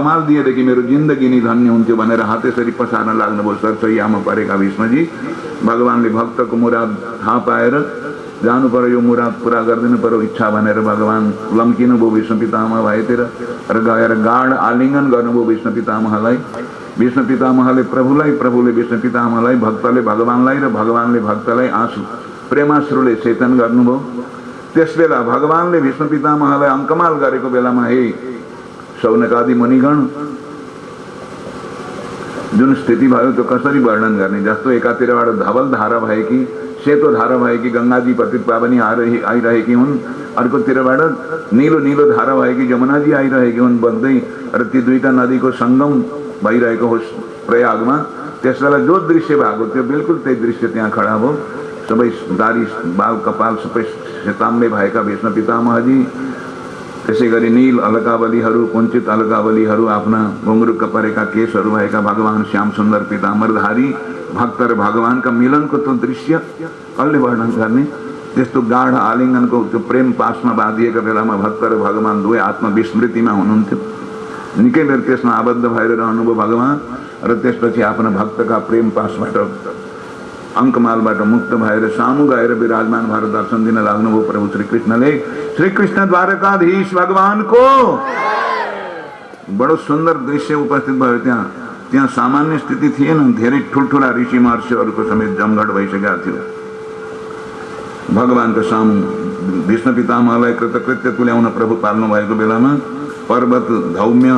कमाल दिए देखि मेरो जिन्दगी नि धन्य हुन्थ्यो भनेर हातेसरी पसार्न लाग्नुभयो सरसैयामा परेका भीष्मजी। भगवानले भक्तको मुराद थाहा पाएर जानु पर्यो, यो मुराद पुरा गरिदिनु पर्यो इच्छा भनेर भगवान लम्किनु भयो भीष्म पितामह भएतिर र गएर गाढ आलिङ्गन गर्नुभयो भीष्म पितामहलाई। भीष्म पितामहले प्रभुलाई, प्रभुले भीष्म पितामहलाई, भक्तले भगवानलाई र भगवानले भक्तलाई आँसु प्रेमाश्रुले चेतन गर्नुभयो। त्यसबेला भगवानले भीष्म पितामहलाई अङ्कमाल गरेको बेलामा हे शौनकादि मुनिगण जुन स्थिति भयो त्यो कसरी वर्णन गर्ने। जस्तो एकातिरबाट धवल धारा भएकी, सेतो धारा भएकी गङ्गाजी पतित पावनी आइरहेकी हुन्, अर्कोतिरबाट नीलो नीलो धारा भएकी जमुनाजी आइरहेकी हुन् बग्दै, र ती दुईटा नदीको सङ्गम भइरहेको होस् प्रयागमा। त्यसबेला जो दृश्य भएको थियो बिल्कुल त्यही दृश्य त्यहाँ खडा भयो। सबै दारी बाल कपाल सबै सेताम्रे भएका भीष्म पितामहजी, त्यसै गरी नील अलकावलीहरू, कुञ्चित अलकावलीहरू, आफ्ना घुङ्रुक्क परेका केसहरू भएका भगवान श्याम सुन्दर पिताम्बरधारी भक्त र भगवानका मिलनको त्यो दृश्य कसले वर्णन गर्ने। त्यस्तो गाढ आलिङ्गनको त्यो प्रेम पासमा बाँधिएका बेलामा भक्त र भगवान दुवै आत्मविस्मृतिमा हुनुहुन्थ्यो। निकै बेर त्यसमा आबद्ध भएर रहनुभयो भगवान, र त्यसपछि आफ्ना भक्तका प्रेम पासबाट अङ्कमालबाट मुक्त भएर सामु गएर विराजमान भएर दर्शन दिन लाग्नुभयो प्रभु श्रीकृष्णले। श्रीकृष्ण द्वारकाधीश भगवानको बडो सुन्दर दृश्य उपस्थित भयो। त्यहाँ सामान्य स्थिति थिएन, धेरै ठुल्ठुला ऋषि महर्षिहरूको समेत जमघट भइसकेका थियो। भगवानको सामु भीष्म पितामहलाई कृतकृत्य तुल्याउन प्रभु पाल्नु भएको बेलामा पर्वत, धौम्य,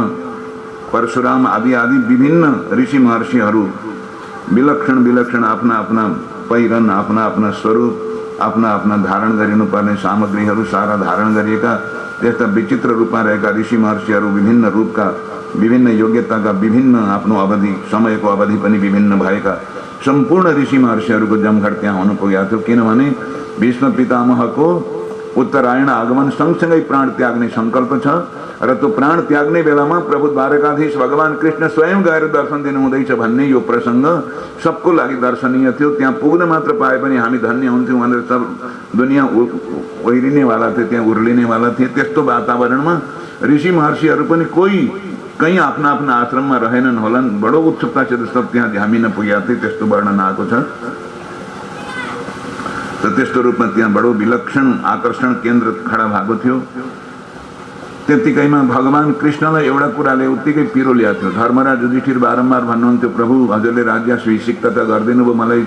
परशुराम आदि आदि विभिन्न ऋषि महर्षिहरू विलक्षण विलक्षण आफ्ना आफ्ना पहिरन, आफ्ना आफ्ना स्वरूप, आफ्ना आफ्ना धारण गरिनुपर्ने सामग्रीहरू सारा धारण गरिएका त्यस्ता विचित्र रूपमा रहेका ऋषि महर्षिहरू, विभिन्न रूपका, विभिन्न योग्यताका, विभिन्न आफ्नो अवधि समयको अवधि पनि विभिन्न भएका सम्पूर्ण ऋषि महर्षिहरूको जमघट त्यहाँ हुनु पुगेको थियो। किनभने भीष्म पितामहको उत्तरायण आगमन सँगसँगै प्राण त्याग्ने सङ्कल्प छ, र त्यो प्राण त्याग्ने बेलामा प्रभु द्वारकाधीश भगवान कृष्ण स्वयं गएर दर्शन दिनु हुँदैछ भन्ने यो प्रसङ्ग सबको लागि दर्शनीय थियो। त्यहाँ पुग्न मात्र पाए पनि हामी धन्य हुन्थ्यौँ भनेर सब दुनियाँ ओहिरिनेवाला थिए, त्यहाँ उर्लिनेवाला थिए। त्यस्तो वातावरणमा ऋषि महर्षिहरू पनि कोही कहीँ आफ्ना आफ्ना आश्रममा रहेनन् होलान्, बडो उत्सुकतासित सब त्यहाँ झामिन पुगेका थिए। त्यस्तो वर्णन आएको छ। त त्यस्तो रूपमा त्यहाँ बडो विलक्षण आकर्षण केन्द्र खडा भएको थियो। त्यतिकैमा भगवान कृष्णलाई एउटा कुराले उत्तिकै पिरो ल्याएको थियो। धर्मराज युधिष्ठिर बारम्बार भन्नुहुन्थ्यो, प्रभु हजुरले राज्याभिषिक्त त गरिदिनु भयो, मलाई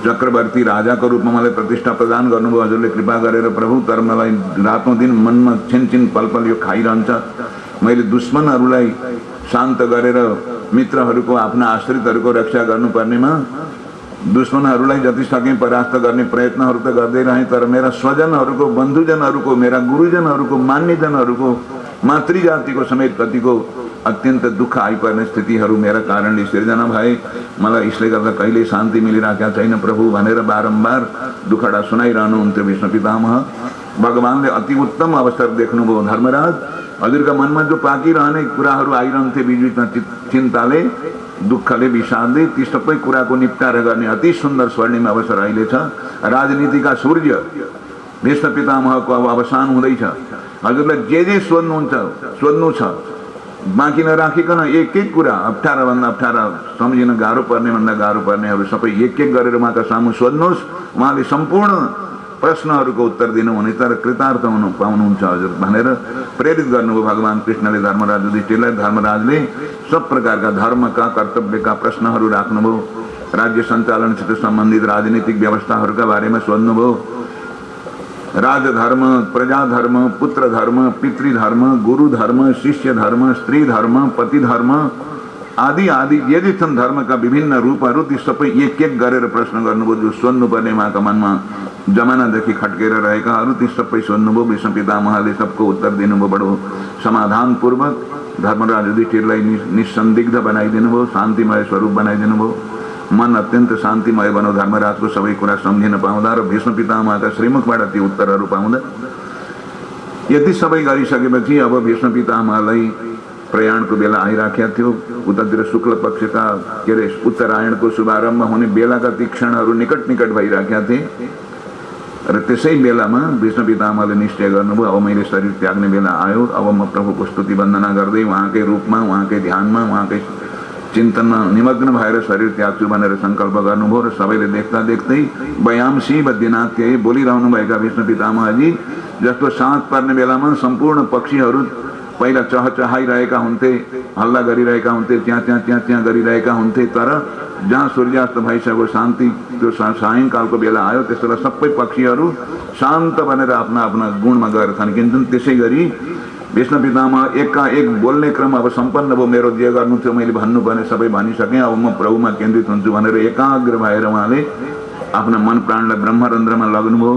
चक्रवर्ती राजाको रूपमा मलाई प्रतिष्ठा प्रदान गर्नुभयो हजुरले कृपा गरेर प्रभु, तर मलाई रातौँ दिन मनमा छिनछिन पलपल यो खाइरहन्छ। मैले दुश्मनहरूलाई शान्त गरेर मित्रहरूको, आफ्ना आश्रितहरूको रक्षा गर्नुपर्नेमा दुश्मनहरूलाई जति सके परास्त गर्ने प्रयत्नहरू त गर्दै रहेँ, तर मेरा स्वजनहरूको, बन्धुजनहरूको, मेरा गुरुजनहरूको, मान्यजनहरूको, मातृजातिको समेत कतिको अत्यन्त दुःख आइपर्ने स्थितिहरू मेरा कारणले सिर्जना भए। मलाई यसले गर्दा कहिल्यै शान्ति मिलिरहेका छैन प्रभु भनेर बारम्बार दुःखडा सुनाइरहनुहुन्थ्यो भीष्म पितामह। भगवानले अति उत्तम अवसर देख्नुभयो। धर्मराज हजुरका मनमा जो पाकिरहने कुराहरू आइरहन्थे बिचबिचमा चिन्ताले, दुःखले, विषादले, ती सबै कुराको निपटारा गर्ने अति सुन्दर स्वर्णिम अवसर अहिले छ। राजनीतिका सूर्य भीष्म पितामहको अब अवसान हुँदैछ। हजुरलाई जे सोध्नु छ बाँकी नराखिकन एक एक कुरा, अप्ठ्याराभन्दा अप्ठ्यारा, सम्झिन गाह्रो पर्ने भन्दा गाह्रो पर्नेहरू सबै एक एक गरेर उहाँका सामु सोध्नुहोस्। उहाँले सम्पूर्ण प्रश्नहरूको उत्तर दिनुहुने, तर कृतार्थ हुनु पाउनुहुन्छ हजुर भनेर प्रेरित गर्नुभयो भगवान कृष्णले धर्मराज युधिष्ठिरलाई। धर्मराजले सब प्रकारका धर्मका, कर्तव्यका प्रश्नहरू राख्नुभयो। राज्य सञ्चालनसित सम्बन्धित राजनीतिक व्यवस्थाहरूका बारेमा सोध्नुभयो। राजधर्म, प्रजाधर्म, पुत्र धर्म, पितृधर्म, गुरु धर्म, शिष्य धर्म, स्त्री धर्म, पति धर्म आदि आदि यदि छन् धर्मका विभिन्न रूपहरू, ती सबै एक एक गरेर प्रश्न गर्नुभयो। जो सोध्नुपर्ने उहाँका मनमा जमानादेखि खट्केर रहेकाहरू ती सबै सोध्नुभयो। भीष्म पितामहले सबको उत्तर दिनुभयो बडो समाधानपूर्वक। धर्मराज युधिष्ठिरलाई निसन्दिग्ध बनाइदिनु भयो, शान्तिमय स्वरूप बनाइदिनु भयो। मन अत्यन्त शान्तिमय बनो धर्मराजको सबै कुरा सम्झिन पाउँदा र भीष्म पितामहका श्रीमुखबाट ती उत्तरहरू पाउँदा। यति सबै गरिसकेपछि अब भीष्म पितामहलाई प्रयाणको बेला आइराखेको थियो। उतातिर शुक्ल पक्षका के अरे उत्तरायणको शुभारम्भ हुने बेलाका ती क्षणहरू निकट निकट भइराखेका थिए र त्यसै बेलामा विष्णु पितामहले निश्चय गर्नुभयो अब मैले शरीर त्याग्ने बेला आयो, अब म प्रभुको स्तुति वन्दना गर्दै उहाँकै रूपमा, उहाँकै ध्यानमा, उहाँकै चिन्तनमा निमग्न भएर शरीर त्याग्छु भनेर संकल्प गर्नुभयो। र सबैले देख्दा देख्दै वयांशी बद्रीनाथ्य बोलिरहनु भएका विष्णु पितामहजी जस्तो साँझ पर्ने बेलामा सम्पूर्ण पक्षीहरू पहिला चहचहाइरहेका हुन्थे, हल्ला गरिरहेका हुन्थे, च्याँ च्याँ च्याँ च्याँ गरिरहेका हुन्थे, तर जहाँ सूर्यास्त भइसक्यो शान्ति त्यो सायंकालको बेला आयो त्यस बेला सबै पक्षीहरू शान्त बनेर आफ्ना आफ्ना गुणमा गएर थन्किन्छन्। त्यसै गरी विष्णु पितामह एकाएक बोल्ने क्रम अब सम्पन्न भयो। मेरो जे गर्नु थियो मैले भन्नुपर्ने सबै भनिसकेँ, अब म प्रभुमा केन्द्रित हुन्छु भनेर एकाग्र भएर उहाँले आफ्ना मन प्राणलाई ब्रह्मरन्ध्रमा लग्नुभयो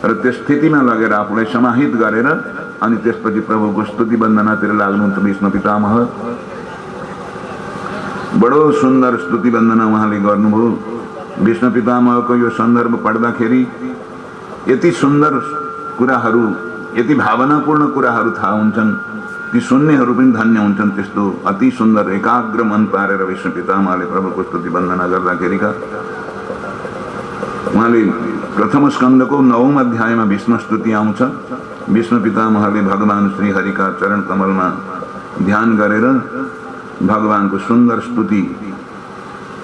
र त्यस स्थितिमा लगेर आफूलाई समाहित गरेर अनि त्यसपछि प्रभुको स्तुति वन्दनातिर लाग्नुहुन्छ विष्णु पितामह। बडो सुन्दर स्तुति वन्दना उहाँले गर्नुभयो। विष्णु पितामहको यो सन्दर्भ पढ्दाखेरि यति सुन्दर कुराहरू, यति भावनापूर्ण कुराहरू थाहा हुन्छन् कि सुन्नेहरू पनि धन्य हुन्छन्। त्यस्तो अति सुन्दर एकाग्र मन पारेर विष्णु पितामहले प्रभुको स्तुति वन्दना गर्दाखेरिका उहाँले प्रथम स्कन्धको 9औं अध्यायमा विष्णु स्तुति आउँछ। विष्णु पितामहले भगवान श्री हरिका चरण कमलमा ध्यान गरेर भगवानको सुन्दर स्तुति,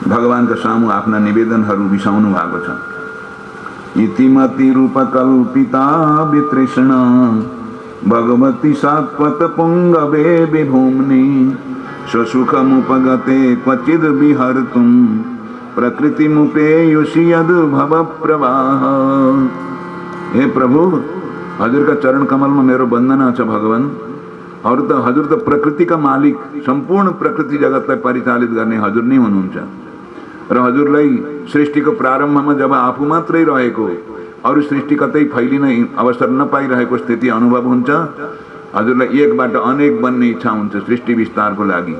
भगवानका सामु आफ्ना निवेदनहरू बिसाउनु भएको छ। इतिमति रूपकल्पिता वितृष्णा भगवती सात्वत पुंगवे विभूम्नि स्वसुखमुपगते क्वचिद् विहर्तुं प्रकृतिमुपेयुषि यद् भव प्रवाह। हे प्रभु, हजुरका चरण कमलमा मेरो वन्दना छ भगवान। हजुर त प्रकृतिका मालिक, सम्पूर्ण प्रकृति जगतलाई परिचालित गर्ने हजुर नै हुनुहुन्छ र हजुरलाई सृष्टिको प्रारम्भमा जब आफू मात्रै रहेको, अरू सृष्टि कतै फैलिन अवसर नपाइरहेको स्थिति अनुभव हुन्छ, हजुरलाई एकबाट अनेक बन्ने इच्छा हुन्छ सृष्टि विस्तारको लागि।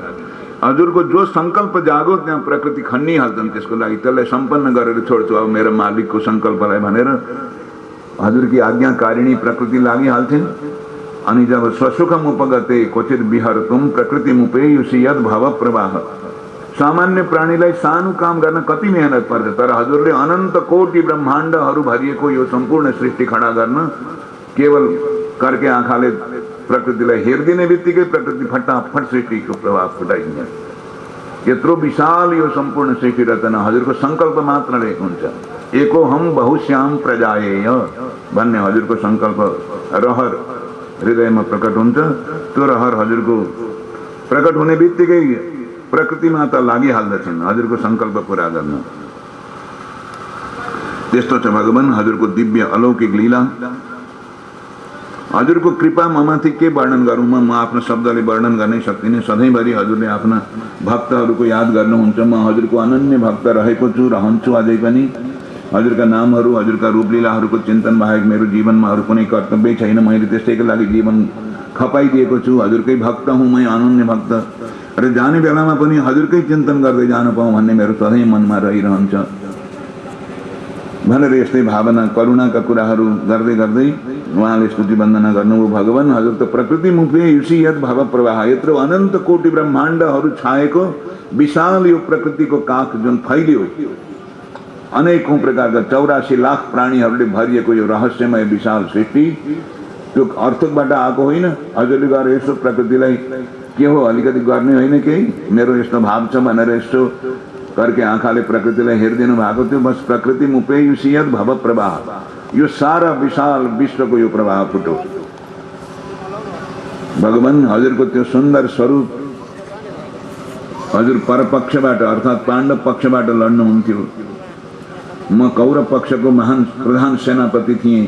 हजुरको जो संकल्प जागो त्यहाँ प्रकृति खन्निहाल्छन्, त्यसको लागि त्यसलाई सम्पन्न गरेर छोड्छु अब मेरो मालिकको संकल्पलाई भनेर हजुरकी आज्ञाकारिणी प्रकृति लागिहाल्छन्। अनि जब स्वसुखम उपगते क्वचित विहर्तुं प्रकृतिमुपेयुषि यद् भव प्रवाह। सामान्य प्राणीलाई सानो काम गर्न कति मेहनत पर्छ, तर हजुरले अनन्त कोटि ब्रह्माण्डहरू भरिएको यो सम्पूर्ण सृष्टि खडा गर्न केवल करके आँखाले प्रकृतिलाई हेरिदिने बित्तिकै प्रकृति फटाफट सृष्टिको प्रभाव फुटाइदिन्छ। यत्रो विशाल यो सम्पूर्ण सृष्टि रचना हजुरको संकल्प मात्रले हुन्छ। एकोहम बहुश्याम प्रजायेय भन्ने हजुरको संकल्प रहर हृदयमा प्रकट हुन्छ। त्यो रहर हजुरको प्रकट हुने बित्तिकै प्रकृतिमा त लागिहाल्दछन् हजुरको संकल्प पूरा गर्न। त्यस्तो छ भगवान हजुरको दिव्य अलौकिक लीला। हजुरको कृपा ममाथि के वर्णन गरौँ, म आफ्नो शब्दले वर्णन गर्नै सक्दिनँ। सधैँभरि हजुरले आफ्ना भक्तहरूको याद गर्नुहुन्छ। म हजुरको अनन्य भक्त रहेको छु, रहन्छु अझै पनि। हजुरका नामहरू, हजुरका रूपलीलाहरूको चिन्तन बाहेक मेरो जीवनमा अरू कुनै कर्तव्य छैन। मैले त्यसैको लागि जीवन खपाइदिएको छु। हजुरकै भक्त हुँ, म अनन्य भक्त। र जाने बेलामा पनि हजुरकै चिन्तन गर्दै जान पाऊँ भन्ने मेरो सधैँ मनमा रहिरहन्छ भनेर यस्तै भावना करुणाका कुराहरू गर्दै गर्दै उहाँले स्तुति वन्दना गर्नुभयो। भगवान हजुर त प्रकृति मुपेयुषि यद् भव प्रवाह। यत्रो अनन्त कोटि ब्रह्माण्डहरू छाएको विशाल यो प्रकृतिको काख जुन फैलियो, अनेकौं प्रकारका 84 लाख प्राणीहरूले भरिएको यो रहस्यमय विशाल सृष्टि, त्यो अर्थबाट आएको होइन। हजुरले गएर यसो प्रकृतिलाई के हो अलिकति गर्ने होइन, केही मेरो यस्तो भाव छ भनेर यस्तो करके आँखाले प्रकृतिलाई हेरिदिनु भएको थियो। बस प्रकृति मुपेयुषि यद् भव प्रवाह, यो सारा विशाल विश्वको यो प्रवाह फुटो। भगवान हजुरको त्यो सुन्दर स्वरूप, हजुर परपक्षबाट अर्थात् पाण्डव पक्षबाट लड्नुहुन्थ्यो। म कौरव पक्षको महान प्रधान सेनापति थिएँ।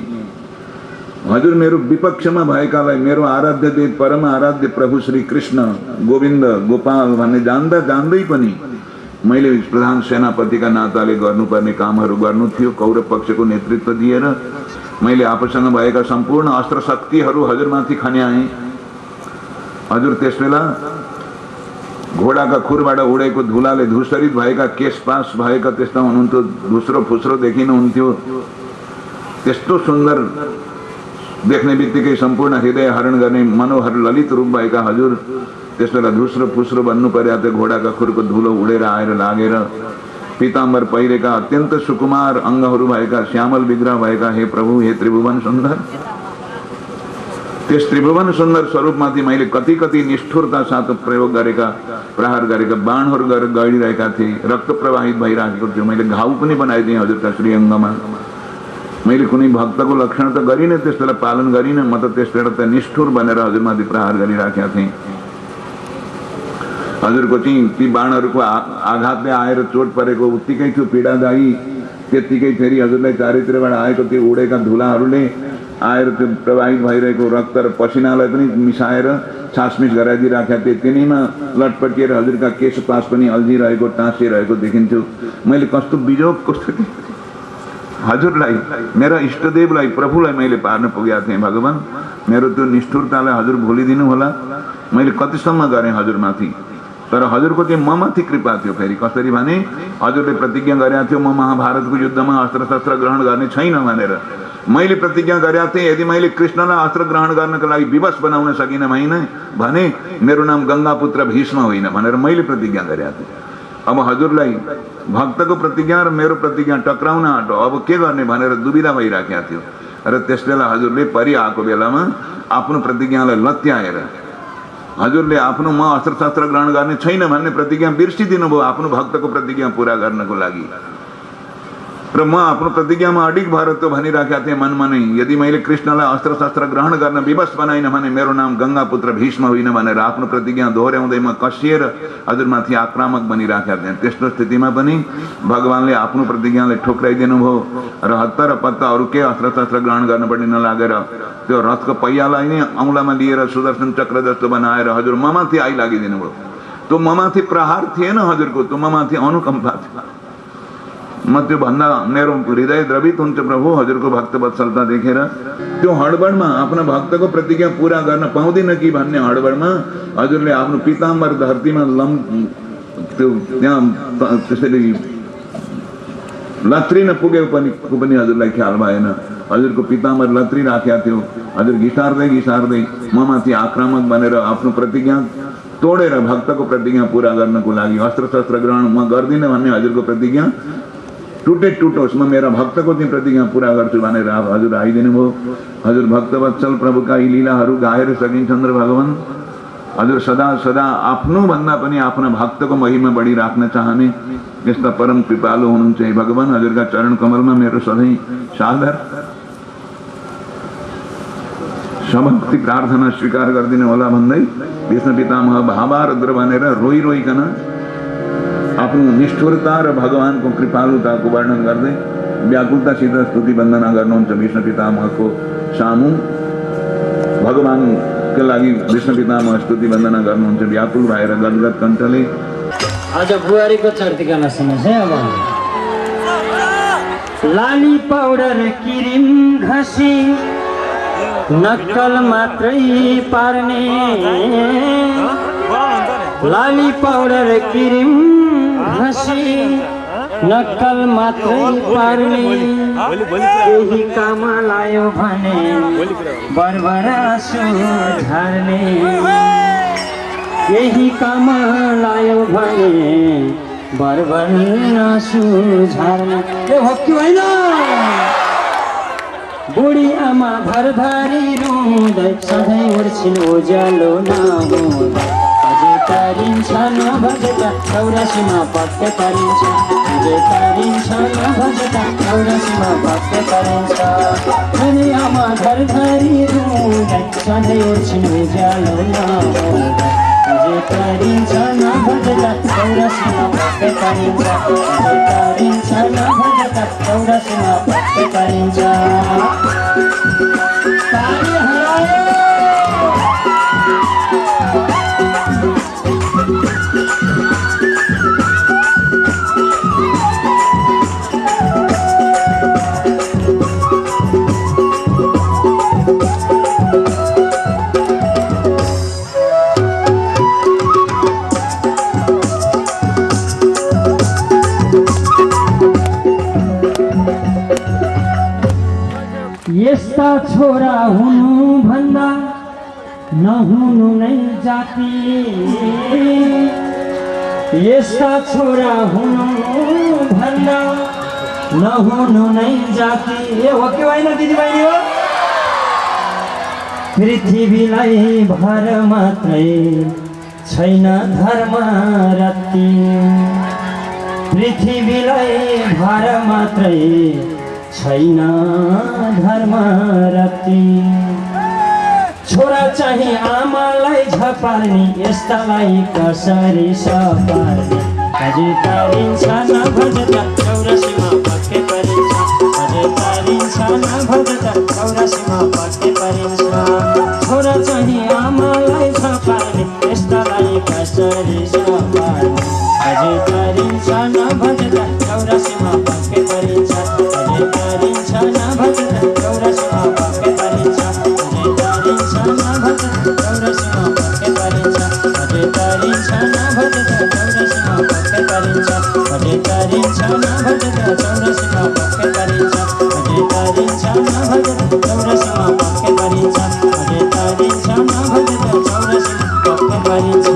हजुर मेरो विपक्षमा भएकालाई मेरो आराध्य देव परम आराध्य प्रभु श्री कृष्ण गोविन्द गोपाल भन्ने जान्दा जान्दै पनि मैले प्रधान सेनापतिका नाताले गर्नुपर्ने कामहरू गर्नु थियो। कौरव पक्षको नेतृत्व दिएर मैले आफूसँग भएका सम्पूर्ण अस्त्र शक्तिहरू हजुरमाथि खन्याएँ। हजुर त्यसबेला घोडाका खुरबाट उडेको धुलाले धूसरित भएका केशपास भएका त्यस्ता हुनुहुन्थ्यो, धुस्रो फुस्रो देखिनुहुन्थ्यो। त्यस्तो सुन्दर देख्ने बित्तिकै सम्पूर्ण हृदय हरण गर्ने मनोहर ललित रूप भएका हजुर त्यसबेला धुस्रो फुस्रो भन्नु पर्या त्यो घोडाका खुरको धुलो उडेर आएर लागेर पीताम्बर पहिरेका अत्यन्त सुकुमार अङ्गहरू भएका श्यामल विग्रह भएका हे प्रभु, हे त्रिभुवन सुन्दर, त्यस त्रिभुवन सुन्दर स्वरूपमाथि मैले कति कति निष्ठुरता साथ प्रयोग गरेका, प्रहार गरेका बाणहरू गरेर गडिरहेका थिए, रक्त प्रवाहित भइरहेको थियो। मैले घाउ पनि बनाइदिएँ हजुरका श्रीअङ्गमा। मैले कुनै भक्तको लक्षण त गरिनँ, त्यसलाई पालन गरिनँ। म त त्यस बेला त निष्ठुर बनेर हजुरमाथि प्रहार गरिराखेका थिएँ। हजुरको चाहिँ ती बाणहरूको आघातले आएर चोट परेको उत्तिकै थियो, पीडादायी। त्यत्तिकै फेरि हजुरलाई चारैतिरबाट आएको त्यो उडेका धुलाहरूले आएर त्यो प्रवाहित भइरहेको रक्त र पसिनालाई पनि मिसाएर छासमिस गराइदिइराखेका थिए। तिनीमा लटपटिएर हजुरका केश पास पनि अल्झिरहेको, टाँसिरहेको देखिन्थ्यो। मैले कस्तो बिजोग, कस्तो हजुरलाई, मेरा इष्टदेवलाई, प्रभुलाई मैले पार्न पुगेका थिएँ। भगवान, मेरो त्यो निष्ठुरतालाई हजुर भुलिदिनु होला। मैले कतिसम्म गरेँ हजुरमाथि, तर हजुरको चाहिँ ममाथि कृपा थियो। फेरि कसरी भने, हजुरले प्रतिज्ञा गरेका थियो म महाभारतको युद्धमा अस्त्र शस्त्र ग्रहण गर्ने छैन भनेर। मैले प्रतिज्ञा गरेका थिएँ, यदि मैले कृष्णलाई अस्त्र ग्रहण गर्नको लागि विवश बनाउन सकिनँ भने मेरो नाम गङ्गापुत्र भीष्म होइन भनेर मैले प्रतिज्ञा गरेका थिएँ। अब हजुरलाई भक्तको प्रतिज्ञा र मेरो प्रतिज्ञा टक्राउन आँटो, अब के गर्ने भनेर दुविधा भइराखेका थियो। र त्यस बेला हजुरले परिआएको बेलामा आफ्नो प्रतिज्ञालाई लत्याएर हजुरले आफ्नो म अस्त्र शस्त्र ग्रहण गर्ने छैन भन्ने प्रतिज्ञा बिर्सिदिनु भयो आफ्नो भक्तको प्रतिज्ञा पूरा गर्नको लागि। र म आफ्नो प्रतिज्ञामा अडिग भएर त्यो भनिराखेका थिएँ मनमा नै, यदि मैले कृष्णलाई अस्त्र शस्त्र ग्रहण गर्न विवश बनाइन भने मेरो नाम गङ्गापुत्र भीष्म होइन भनेर आफ्नो प्रतिज्ञा दोहोऱ्याउँदै म कसिएर हजुरमाथि आक्रामक बनिराखेका थिएँ। त्यस्तो स्थितिमा पनि भगवानले आफ्नो प्रतिज्ञालाई ठोक्राइदिनु भयो र हत्ता र पत्ता अरू के अस्त्र शस्त्र ग्रहण गर्नुपर्ने नलागेर त्यो रथको पहियालाई नै औँलामा लिएर सुदर्शन चक्र जस्तो बनाएर हजुर ममाथि आइलागिदिनु भयो। त्यो ममाथि प्रहार थिएन हजुरको, त्यो ममाथि अनुकम्पा थियो। म त्यो भन्दा मेरो हृदय द्रवित हुन्छ प्रभु हजुरको भक्त वत्सलता देखेर। त्यो हडबडमा आफ्नो भक्तको प्रतिज्ञा पूरा गर्न पाउँदिन कि भन्ने हडबडमा हजुरले आफ्नो पीताम्बर धरतीमा त्यो त्यहाँ त्यसरी लत्रिन पुगेको पनि हजुरलाई ख्याल भएन। हजुरको पीताम्बर लत्री राखेका थियो। हजुर घिसार्दै ममाथि आक्रामक बनेर आफ्नो प्रतिज्ञा तोडेर भक्तको प्रतिज्ञा पूरा गर्नको लागि अस्त्र शस्त्र ग्रहण म गर्दिनँ भन्ने हजुरको प्रतिज्ञा टुटोस्, म मेरा भक्तको चाहिँ प्रतिज्ञा पूरा गर्छु भनेर हजुर आइदिनु भयो। हजुर भक्तवत्सल प्रभुका यी लीलाहरू गाएर सकिन्छन् र भगवान। हजुर सदा सदा आफ्नो भन्दा पनि आफ्ना भक्तको महिमा बढी राख्न चाहने यस्ता परम कृपालु हुनुहुन्छ हे भगवान। हजुरका चरण कमलमा मेरो सधैँ सादर समक्ति प्रार्थना स्वीकार गरिदिनु होला भन्दै विष्णु पितामह भावारुद्र भनेर रोइकन आफ्नो निष्ठुरता र भगवानको कृपालुताको वर्णन गर्दै व्याकुलतासित स्तुति वन्दना गर्नुहुन्छ विष्णु पितामहको सामु। भगवानका लागि विष्णु पितामह स्तुति वन्दना गर्नुहुन्छ व्याकुल भएर गदगद कण्ठले। आज बुहारीको चर्तिका सुन्नुहोस् है। अब लाली पाउडर क्रिम घसी नक्कल मात्रै पार्ने, लाली पाउडर क्रिम घसी नक्कल मात्रै पार्ने, केही काम लायो भने बरबर आँसु झार्ने, केही काम लायो भने बरबर आँसु झार्ने। यो हो कि होइन? बुढी आमा घरधारी रुँदै सधैँ उर्छिन् उज्यालो नहुँदै, अझै तारिन्छ नभजता चौरासीमा पक्कै पारिन्छ, अझै तारिन्छ नभजता चौरासीमा पक्कै पारिन्छ। बुढी आमा घरधारी रुँदै सधैँ उर्छिन् उज्यालो नहुँदै, अझै तारिन्छ नभजता चौरासीमा पक्कै पारिन्छ, अझै तारिन्छ नभजता चौरासीमा पक्कै पारिन्छ। ताली हरायो यस्ता छोरा हुनु भन्दा नहुनु नै जाति, यस्ता छोरा हुनु भन्दा नहुनु नै जाति। ए हो कि होइन दिदीबहिनी हो? पृथ्वीलाई भर मात्रै छैन धर्म रत्ती। पृथ्वीलाई भर मात्रै छैन धर्म रत्ती। छोरा चाहिँ आमालाई झपार्ने यस्तालाई कसरी सपार्ने। अझै तारिन्छ नभजता चौरासीमा पक्कै परिन्छ। अझै तारिन्छ नभजता चौरासीमा पक्कै परिन्छ। छोरा चाहिँ आमालाई झपार्ने यस्तालाई कसरी सपार्ने। अझै तारिन्छ नभजता चौरासीमा पक्कै परिन्छ। अझै तारिन्छ नभजता चौरासीमा पक्कै परिन्छ। अझै तारिन्छ नभजता चौरासीमा पक्कै परिन्छ। अझै तारिन्छ नभजता चौरासीमा पक्कै परिन्छ। अझै तारिन्छ नभजता चौरासीमा पक्कै परिन्छ। अझै तारिन्छ नभजता चौरासीमा पक्कै परिन्छ। अझै तारिन्छ नभजता चौरासीमा पक्कै परिन्छ।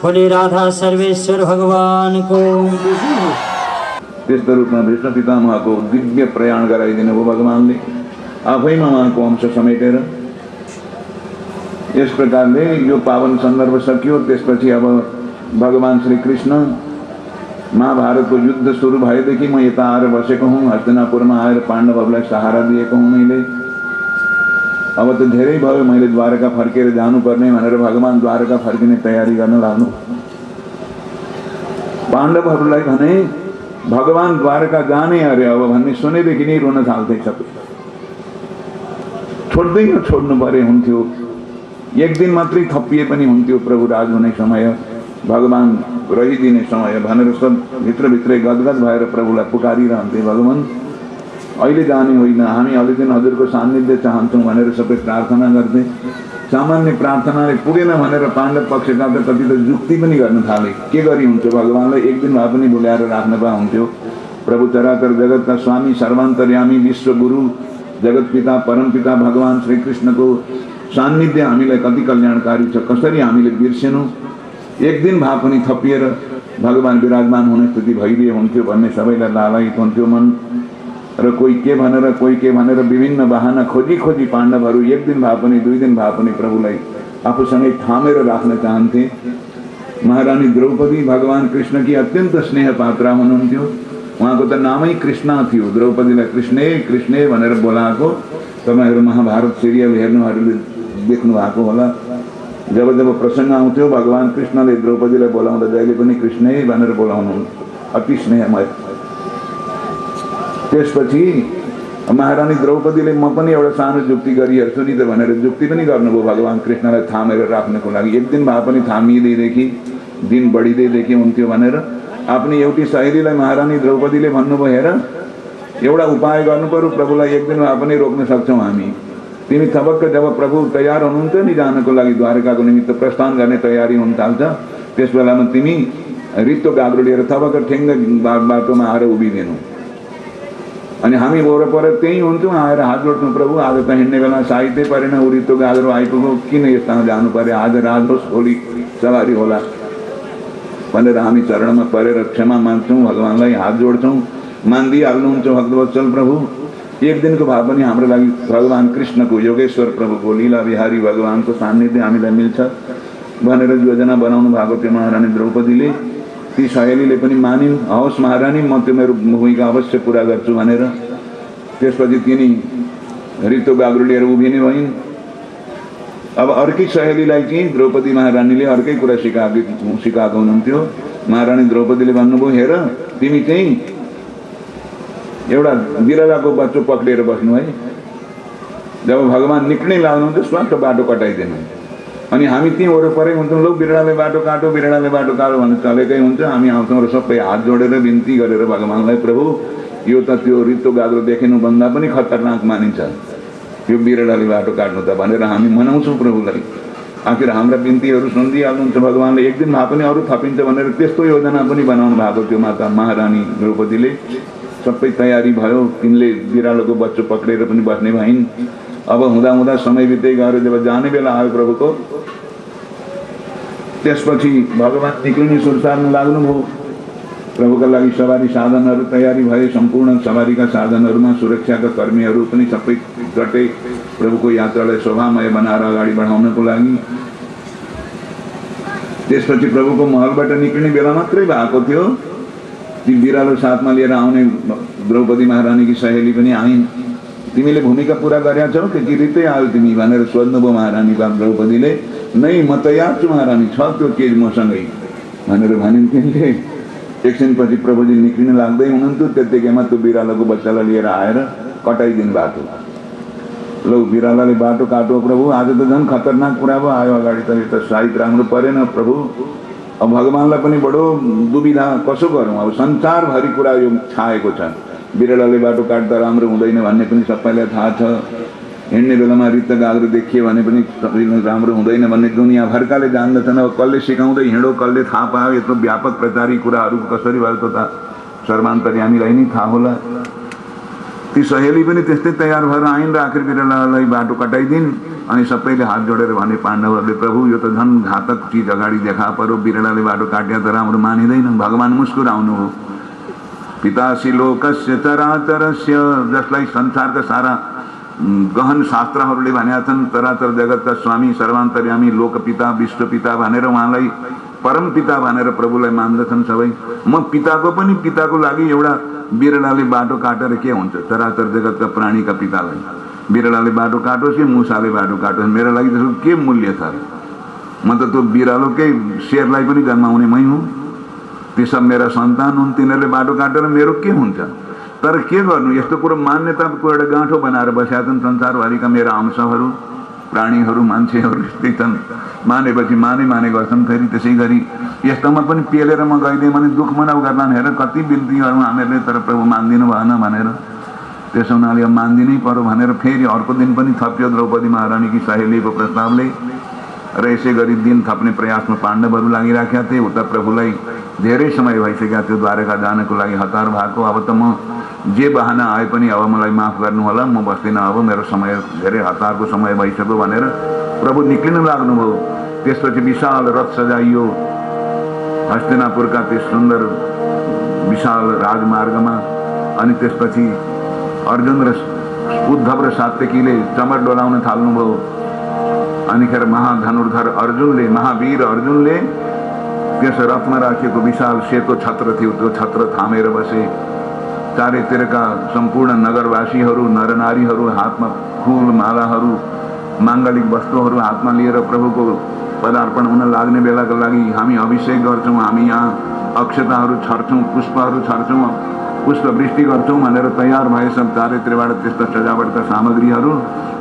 बोले राधा सर्वेश्वर भगवानको। त्यस्तो रूपमा भीष्म पितामहको दिव्य प्रयाण गराइदिनु भयो भगवानले आफैमा उहाँको अंश समेटेर। यस प्रकारले यो पावन सन्दर्भ सकियो। त्यसपछि अब भगवान श्री कृष्ण महाभारतको युद्ध सुरु भएदेखि म यता आएर बसेको हुँ। हस्तिनापुरमा आएर पाण्डवहरूलाई सहारा दिएको हुँ मैले। अब त धेरै भयो, मैले द्वारका फर्केर जानुपर्ने भनेर भगवान द्वारका फर्किने तयारी गर्न लाग्नु। पाण्डवहरूलाई भने भगवान द्वारका जाने अरे अब भन्ने सुनेदेखि नै रोन थाल्थे सबै। छोड्दै छोड्नु परे हुन्थ्यो, एक दिन मात्रै थपिए पनि हुन्थ्यो प्रभु राज हुने समय, भगवान रहिदिने समय भनेर सब भित्रभित्रै गदगद भएर प्रभुलाई पुकारिरहन्थे। भगवान अहिले जाने होइन, हामी अलि दिन हजुरको सान्निध्य चाहन्छौँ भनेर सबै प्रार्थना गर्थे। सामान्य प्रार्थनाले पुगेन भनेर पाण्डव पक्षका त कति त जुक्ति पनि गर्न थाले। के गरी हुन्थ्यो, भगवानलाई एक दिन भए पनि बोलाएर राख्न पा हुन्थ्यो। प्रभु चराचर जगतका स्वामी सर्वान्तर्यामी विश्व गुरु जगत पिता परम पिता भगवान श्री कृष्णको सान्निध्य हामीलाई कति कल्याणकारी छ। कसरी हामीले बिर्सेनौँ। एक दिन भए पनि थपिएर भगवान विराजमान हुने स्थिति भइदिए हुन्थ्यो भन्ने सबैलाई लालायित हुन्थ्यो मन। र कोही के भनेर विभिन्न बहाना खोजी खोजी पाण्डवहरू एक दिन भए पनि दुई दिन भए पनि प्रभुलाई आफूसँगै थामेर राख्न चाहन्थे। महारानी द्रौपदी भगवान कृष्णकी अत्यन्त स्नेह पात्रा हुनुहुन्थ्यो। उहाँको त नामै कृष्ण थियो। द्रौपदीलाई कृष्णे कृष्णे भनेर बोलाएको तपाईँहरू महाभारत सिरियल हेर्नुहरूले देख्नु भएको होला। जब जब प्रसङ्ग आउँथ्यो भगवान कृष्णले द्रौपदीलाई बोलाउँदा जहिले पनि कृष्णे भनेर बोलाउनुहुन्थ्यो, अति स्नेहमय। त्यसपछि महारानी द्रौपदीले म पनि एउटा सानो जुक्ति गरिहेर्छु नि त भनेर जुक्ति पनि गर्नुभयो भगवान कृष्णलाई थामेर राख्नको लागि। एक दिन भए पनि थामिँदैदेखि दिन बढिँदैदेखि हुन्थ्यो भनेर आफ्नी एउटी सहेलीलाई महारानी द्रौपदीले भन्नुभयो, हेर एउटा उपाय गर्नु पर्यो, प्रभुलाई एक दिन भए पनि रोक्न सक्छौँ हामी। तिमी थपक्क जब प्रभु तयार हुनुहुन्छ नि जानको लागि द्वारकाको निमित्त प्रस्थान गर्ने तयारी हुन थाल्छ, त्यस बेलामा तिमी रित्तो गाग्रो लिएर थपक्क ठेङ्ग बाटोमा आएर उभिदिनु। अनि हामी वरपर त्यही हुन्थ्यौँ, आएर हात जोड्छौँ, प्रभु आज त हिँड्ने बेला साहित्य परेन, उरितो गाग्रो आइपुग्यो, किन यस्तामा जानु पर्यो, आज राज होस् भोलि सवारी होला भनेर हामी चरणमा परेर क्षमा माग्छौँ, भगवानलाई हात जोड्छौँ। मानिदिइहाल्नुहुन्छ भक्तवत्सल प्रभु। एक दिनको भए पनि हाम्रो लागि भगवान कृष्णको योगेश्वर प्रभुको लीला विहारी भगवानको सान्निध्य हामीलाई मिल्छ भनेर योजना बनाउनु भएको थियो महारानी द्रौपदीले। ती सहेलीले पनि मानिन्, हवस् महारानी म त्यो मेरो भूमिका अवश्य पुरा गर्छु भनेर। त्यसपछि तिनी रित्तो गाग्रो लिएर उभिने भइन्। अब अर्कै सहेलीलाई चाहिँ द्रौपदी महारानीले अर्कै कुरा सिकाएको हुनुहुन्थ्यो। महारानी द्रौपदीले भन्नुभयो, हेर तिमी चाहिँ एउटा बिरालाको बच्चो पक्रिएर बस्नु है, जब भगवान निक्लै लाग्नुहुन्छ स्वाट बाटो कटाइदिनु। अनि हामी त्यहीँ वरपरै हुन्छौँ, लौ बिरालाले बाटो काटो बिरालाले बाटो काटो भनेर चलेकै हुन्छ। हामी आउँछौँ र सबै हात जोडेर बिन्ती गरेर भगवानलाई, प्रभु यो त त्यो रित्तो गाग्रो देखिनुभन्दा पनि खतरनाक मानिन्छ, यो बिरालाले बाटो काट्नु त भनेर हामी मनाउँछौँ प्रभुलाई। आखिर हाम्रा बिन्तीहरू सुनिदिइहाल्नुहुन्छ भगवानले। एक दिन भए पनि अरू थपिन्छ भनेर त्यस्तो योजना पनि बनाउनु भएको थियो माता महारानी द्रौपदीले। सबै तयारी भयो, तिनले बिरालोको बच्चो पक्रेर पनि बस्ने भइन्। अब हुँदा हुँदा समय बित्दै गएर जब जाने बेला आयो प्रभुको, त्यसपछि भगवान निक्लिने सुरसारमा लाग्नुभयो। प्रभुका लागि सवारी साधनहरू तयारी भए। सम्पूर्ण सवारीका साधनहरूमा सुरक्षाका कर्मीहरू पनि सबै गटे प्रभुको यात्रालाई शोभामय बनाएर अगाडि बढाउनको लागि। त्यसपछि प्रभुको महलबाट निक्लिने बेला मात्रै भएको थियो। ती बिरालो साथमा लिएर आउने द्रौपदी महारानीकी सहेली पनि आइन्। तिमीले भूमिका पूरा गरेका छौ कि किरितै आयो तिमी भनेर सोध्नुभयो महारानी द्रौपदीले। नै म तयार छु महारानी, छ त्यो केज मसँगै भनेर भनिन् तिनले। एकछिनपछि प्रभुजी निक्लिन लाग्दै हुनुहुन्थ्यो। त्यतिकैमा त्यो बिरालोको बच्चालाई लिएर आएर कटाइदिनु बाटो। लौ बिरालाले बाटो काटो प्रभु, आज त झन् खतरनाक कुरा भयो। आयो अगाडि त यो त साहित्य राम्रो परेन प्रभु। अब भगवान्लाई पनि बडो दुविधा, कसो गरौँ। अब संसारभरि कुरा यो छाएको छ। बिरालाले बाटो काट्दा राम्रो हुँदैन भन्ने पनि सबैलाई थाहा छ। हिँड्ने बेलामा रित्त गाग्रो देखियो भने पनि राम्रो हुँदैन भन्ने दुनियाँभरकाले जान्दछन्। अब कसले सिकाउँदै हिँडो, कसले थाहा पायो। यत्रो व्यापक प्रचारी कुराहरू कसरी भयो त सर्वान्तर्यामीलाई नै थाहा होला। ती सहेली पनि त्यस्तै तयार भएर आइन् र आखिर बिरालालाई बाटो कटाइदिन्। अनि सबैले हात जोडेर भने पाण्डवहरूले प्रभु यो त झन् घातक चिज अगाडि देखा परो। बिरालाले बाटो काट्या त राम्रो मानिँदैन। भगवान मुस्कुराउनु हो। पितासी लोकस्य चराचरस्य, जसलाई संसारका सारा गहन शास्त्रहरूले भनेका छन् चराचर जगतका स्वामी सर्वान्तर्यामी लोकपिता विश्वपिता भनेर उहाँलाई परम पिता भनेर प्रभुलाई मान्दछन् सबै। म पिताको पनि पिताको लागि एउटा बिरालाले बाटो काटेर के हुन्छ। चराचर जगतका प्राणीका पितालाई बिरालाले बाटो काटोस् कि मुसाले बाटो काटोस्, मेरो लागि त्यसको के मूल्य छ। म त त्यो बिरालोकै शेरलाई पनि जन्माउने मै हुँ। ती सब मेरा सन्तान हुन्। तिनीहरूले बाटो काटेर मेरो के हुन्छ। तर के गर्नु, यस्तो कुरो मान्यताको एउटा गाँठो बनाएर बसेका छन् संसारभरिका मेरा अंशहरू, प्राणीहरू, मान्छेहरू यस्तै छन्। मानेपछि माने गर्छन्। फेरि त्यसै गरी यस्तोमा पनि पेलेर म गइदिएँ भने दुःख मनाउ गर्ला हेर कति बिन्ती गरौँ हामीहरूले, तर प्रभु मानिदिनु भएन भनेर। त्यसो हुनाले अब मानिदिनै पर्यो भनेर फेरि अर्को दिन पनि थप्यो द्रौपदी महारानीकी सहेलीको प्रस्तावले। र यसै गरी दिन थप्ने प्रयासमा पाण्डवहरू लागिराखेका थिए। उता प्रभुलाई धेरै समय भइसकेका थियो द्वारका जानको लागि हतार भएको। अब त म जे बहाना आए पनि अब मलाई माफ गर्नु होला, म बस्दिनँ, अब मेरो समय धेरै हतारको समय भइसक्यो भनेर प्रभु निक्लिन लाग्नुभयो। त्यसपछि विशाल रथ सजाइयो हस्तिनापुरका त्यो सुन्दर विशाल राजमार्गमा। अनि त्यसपछि अर्जुन र उद्धव र सात्यकीले चमर डोलाउन थाल्नुभयो। अनिखेर महाधनुर्धर अर्जुनले, महावीर अर्जुनले त्यस रथमा राखिएको विशाल सेतो छत्र थियो, त्यो छत्र थामेर बसे। चारैतिरका सम्पूर्ण नगरवासीहरू नरनारीहरू हातमा फुल मालाहरू माङ्गलिक वस्तुहरू हातमा लिएर प्रभुको पदार्पण हुन लाग्ने बेलाका लागि हामी अभिषेक गर्छौँ, हामी यहाँ अक्षताहरू छर्छौँ, पुष्पहरू छर्छौँ, पुष्पवृष्टि गर्छौँ भनेर तयार भए सब चारैतिरबाट त्यस्ता सजावटका सामग्रीहरू।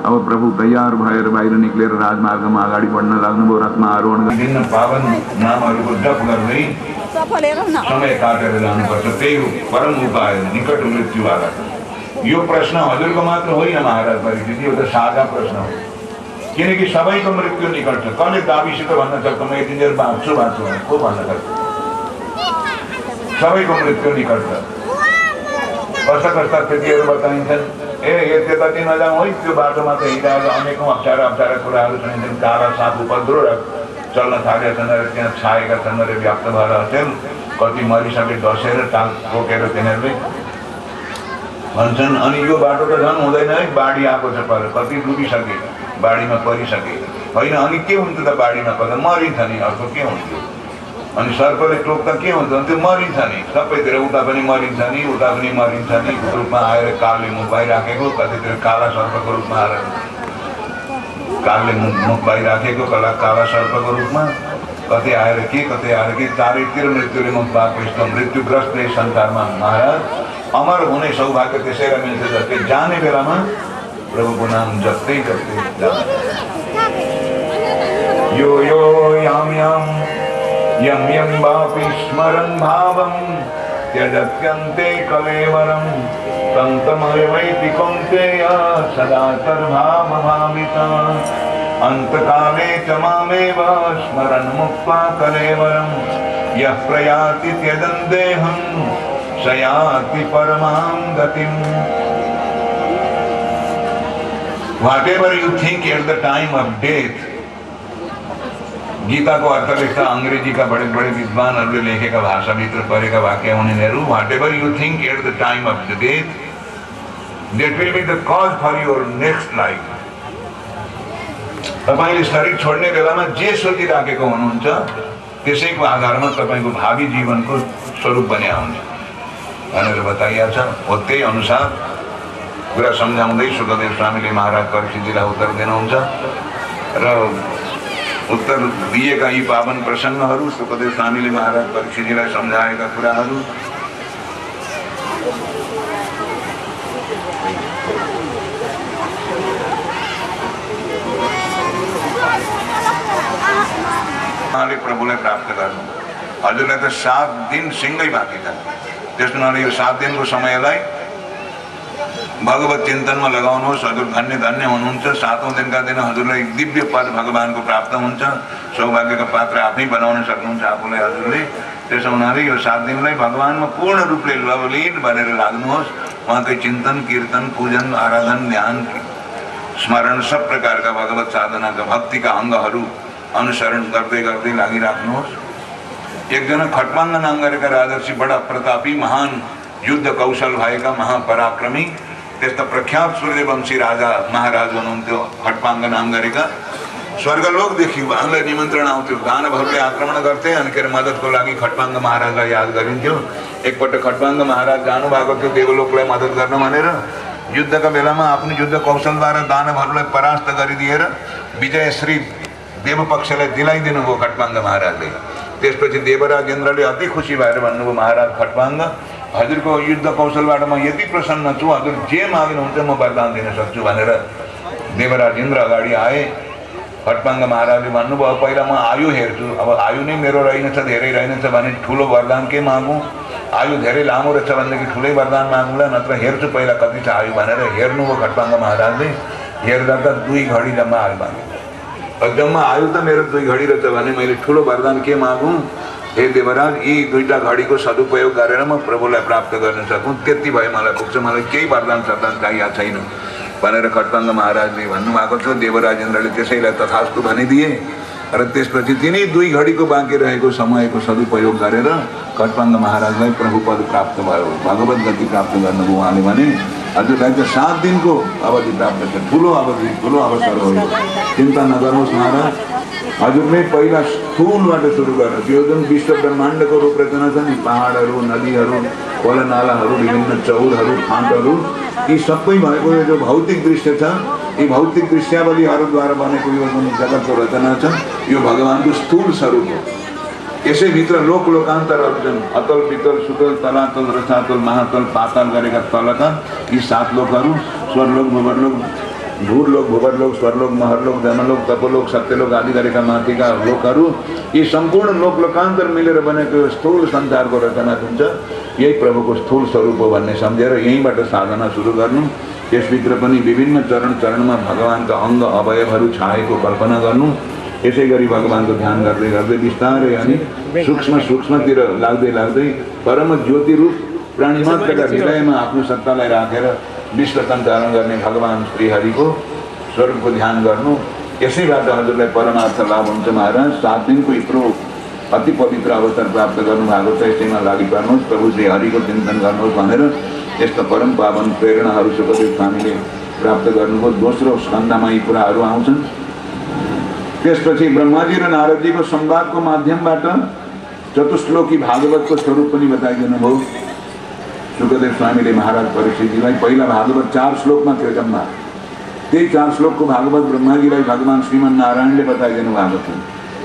अब प्रभु तयार भएर बाहिर निक्लेर राजमार्गमा अगाडि बढ्न लाग्नुभयो। रथमा आरोहण विभिन्न पावन नामहरूको जप गर्दै समय काटेर जानुपर्छ। त्यही हो परम उपाय, निकट मृत्युबाट। यो प्रश्न हजुरको मात्र होइन महाराज परीक्षित, यो त साझा प्रश्न हो। किनकि सबैको मृत्यु निकट छ। कसले दाबीसित भन्न सक्छ म यति बेर बाँच्छु को भन्न सक्छ। सबैको मृत्यु निकट छ। कस्ता कस्ता स्थितिहरू बताइन्छन्। त्यताति नजाउँ है, त्यो बाटोमा त हिँडेर अनेकौँ अप्ठ्यारा कुराहरू सुनिन्छन्। काला साँप उपद्रो र चल्न थालेका छन् र त्यहाँ छाएका छन् र व्याप्त भएर अचेल कति मरिसके डसेर टाल रोकेर तिनीहरूले भन्छन्। अनि यो बाटो त झन् हुँदैन है, बाढी आएको छ पर कति डुबिसके, बाढीमा परिसके होइन। अनि के हुन्छ त बाढीमा पर्दा मरिन्छ नि, अर्को के हुन्थ्यो। अनि सर्पले टोक्दा के हुन्छ भने त्यो मरिन्छ नि, सबैतिर उता पनि मरिन्छ नि, उता पनि मरिन्छ नि। रूपमा आएर कालले मुख भइराखेको, कतितिर काला सर्पको रूपमा आएर कालले मुख भइराखेको काला सर्पको रूपमा, कतै आएर के चारैतिर मृत्युले मुख भएको। यस्तो मृत्युग्रस्त यस संसारमा महाराज अमर हुने सौभाग्य त्यसैलाई मिल्छ जस्तै जाने बेलामा प्रभुको नाम जप्दै यो याम यम यम वापि स्मरन् भावं त्यजत्यन्ते कलेवरं तं तमयमैति कौन्तेय सदा तद्भावभाविता अन्तकाले च मामेव स्मरन् मुक्त्वा कलेवरं यः प्रयाति त्यजन् देहं स याति परमां गतिम्. Whatever you think at the time of death, Gita को अर्थ लेख्दा अंग्रेजी का बड़े बड़े विद्वानहरूले लेखेका भाषाभित्र परेका वाक्य हुनेहरू whatever you think at the time of the death that will be the cause for your next life. तपाईले शरीर छोड्ने बेलामा जे सोचिराखेको हुनुहुन्छ त्यसैको आधारमा तपाईको भावी जीवनको स्वरूप बन्या हुन्छ भनेर बताइएको छ। हो त्यही अनुसार कुरा सम्झाउँदै सुखदेव स्वामीले महाराज परीक्षितजीलाई उत्तर दिनुहुन्छ र उत्तर दिएका यी पावन प्रसङ्गहरू सुखदेव स्वामीले महाराज परीक्षितजीलाई सम्झाएका कुराहरू प्रभुलाई प्राप्त गर्नु। हजुरलाई त 7 दिन सिंगै बाँकी छ, त्यस हुनाले यो 7 दिनको समयलाई भगवत चिन्तनमा लगाउनुहोस्। हजुर धन्य धन्य हुनुहुन्छ। 7औं दिनका दिन हजुरलाई दिव्य पद भगवानको प्राप्त हुन्छ। सौभाग्यका पात्र आफै बनाउन सक्नुहुन्छ आफूलाई हजुरले। त्यसो हुनाले यो 7 दिनलाई भगवानमा पूर्ण रूपले लवलीन बनेर लाग्नुहोस्। उहाँकै चिन्तन कीर्तन पूजन आराधन ध्यान स्मरण सब प्रकारका भगवत साधनाका भक्तिका अङ्गहरू अनुसरण गर्दै गर्दै लागिराख्नुहोस्। एकजना खटपाङ्ग नाम गरेका राजर्षि बडा प्रतापी महान युद्ध कौशल भएका महापराक्रमी त्यस्ता प्रख्यात सूर्यवंशी राजा महाराज हुनुहुन्थ्यो। खटपाङ्ग नाम गरेका स्वर्गलोकदेखि उहाँलाई निमन्त्रण आउँथ्यो। दानवहरूले आक्रमण गर्थे अनि के मद्दतको लागि खटपाङ्ग महाराजलाई याद गरिन्थ्यो। एकपल्ट खटपाङ्ग महाराज जानुभएको थियो देवलोकलाई मद्दत गर्न भनेर। युद्धका बेलामा आफ्नो युद्ध कौशलद्वारा दानवहरूलाई परास्त गरिदिएर विजयश्री देवपक्षलाई दिलाइदिनु भयो खटपाङ्ग महाराजले। त्यसपछि देवराज इन्द्रले अति खुसी भएर भन्नुभयो महाराज खटपाङ्ग हजुरको युद्ध कौशलबाट म यति प्रसन्न छु, हजुर जे माग्नुहुन्छ म वरदान दिन सक्छु भनेर देवराज इन्द्र अगाडि आए। खटपाङ्ग महाराजले भन्नुभयो अब पहिला म आयु हेर्छु, अब आयु नै मेरो रहेनछ धेरै रहेनछ भने ठुलो वरदान के मागौँ, आयु धेरै लामो रहेछ भनेदेखि ठुलै वरदान मागौँला, नत्र हेर्छु पहिला कति छ आयु भनेर हेर्नुभयो खटपाङ्ग महाराजले। हेर्दा त 2 घडी जम्मा आयु मागे। जम्मा आयु त मेरो 2 घडी रहेछ भने मैले ठुलो वरदान के मागौँ, हे देवराज यी 2टा घडीको सदुपयोग गरेर म प्रभुलाई प्राप्त गर्न सकूँ त्यति भए मलाई पुग्छ, मलाई केही वरदान सदान चाहिएको छैन भनेर खटपाङ्ग महाराजले भन्नुभएको थियो। देवराज इन्द्रले त्यसैलाई तथास्तु भनिदिए र त्यसपछि तिनै 2 घडीको बाँकी रहेको समयको सदुपयोग गरेर खटपाङ्ग महाराजलाई प्रभुपद प्राप्त भयो, भगवत गति प्राप्त गर्नुभयो। उहाँले भने हजुरलाई त 7 दिनको अवधि प्राप्त छ, ठुलो अवधि ठुलो अवसर हो, चिन्ता नगर्नुहोस् महाराज। हजुरले पहिला स्थूलबाट सुरु गर्नुहोस्। यो जुन विश्व ब्रह्माण्डको रूप रचना छ नि, पहाडहरू नदीहरू खोलानालाहरू विभिन्न चौरहरू फाँटहरू यी सबै भएको यो जो भौतिक दृश्य छ यी भौतिक दृश्यावलीहरूद्वारा बनेको यो जुन जगतको रचना छ यो भगवानको स्थूल स्वरूप हो। यसैभित्र लोक लोकान्तरहरू छन्, अतल पितल सुतल तलातल रसातल महातल पाताल गरेका तलका यी 7 लोकहरू स्वर्लोक भूवर्लोक भूरलोक भूवर्लोक स्वर्लोक महरलोक जनलोक तपलोक सत्यलोक आदि गरेका माथिका लोकहरू यी सम्पूर्ण लोक लोकान्तर मिलेर बनेको स्थूल संसारको रचना हुन्छ। यही प्रभुको स्थूल स्वरूप हो भन्ने सम्झेर यहीँबाट साधना सुरु गर्नु। त्यसभित्र पनि विभिन्न चरण चरणमा भगवानका अङ्ग अवयवहरू छाएको कल्पना गर्नु। यसै गरी भगवानको ध्यान गर्दै गर्दै बिस्तारै अनि सूक्ष्म सूक्ष्मतिर लाग्दै लाग्दै परम ज्योति रूप प्राणीमात्रका हृदयमा आफ्नो सत्तालाई राखेर विश्व सञ्चालन गर्ने भगवान श्रीहरिको स्वरूपको ध्यान गर्नु। यसैबाट हजुरलाई परमार्थ लाभ हुन्छ महाराज। 7 दिनको यत्रो अति पवित्र अवसर प्राप्त गर्नुभएको छ, यसैमा लागि पर्नुहोस्, प्रभु श्री हरिको चिन्तन गर्नुहोस् भनेर यस्ता परम पावन प्रेरणाहरू सुखदेव स्वामीले प्राप्त गर्नुभयो। दोस्रो स्कन्धमा यी कुराहरू आउँछन्। त्यसपछि ब्रह्माजी र नारदजीको संवादको माध्यमबाट चतुश्लोकी भागवतको स्वरूप पनि बताइदिनु भयो सुखदेव स्वामीले महाराज परीक्षितजीलाई। पहिला भागवत 4 श्लोकमा थियो जम्मा। त्यही 4 श्लोकको भागवत ब्रह्माजीलाई भगवान श्रीमन नारायणले बताइदिनु भएको थियो।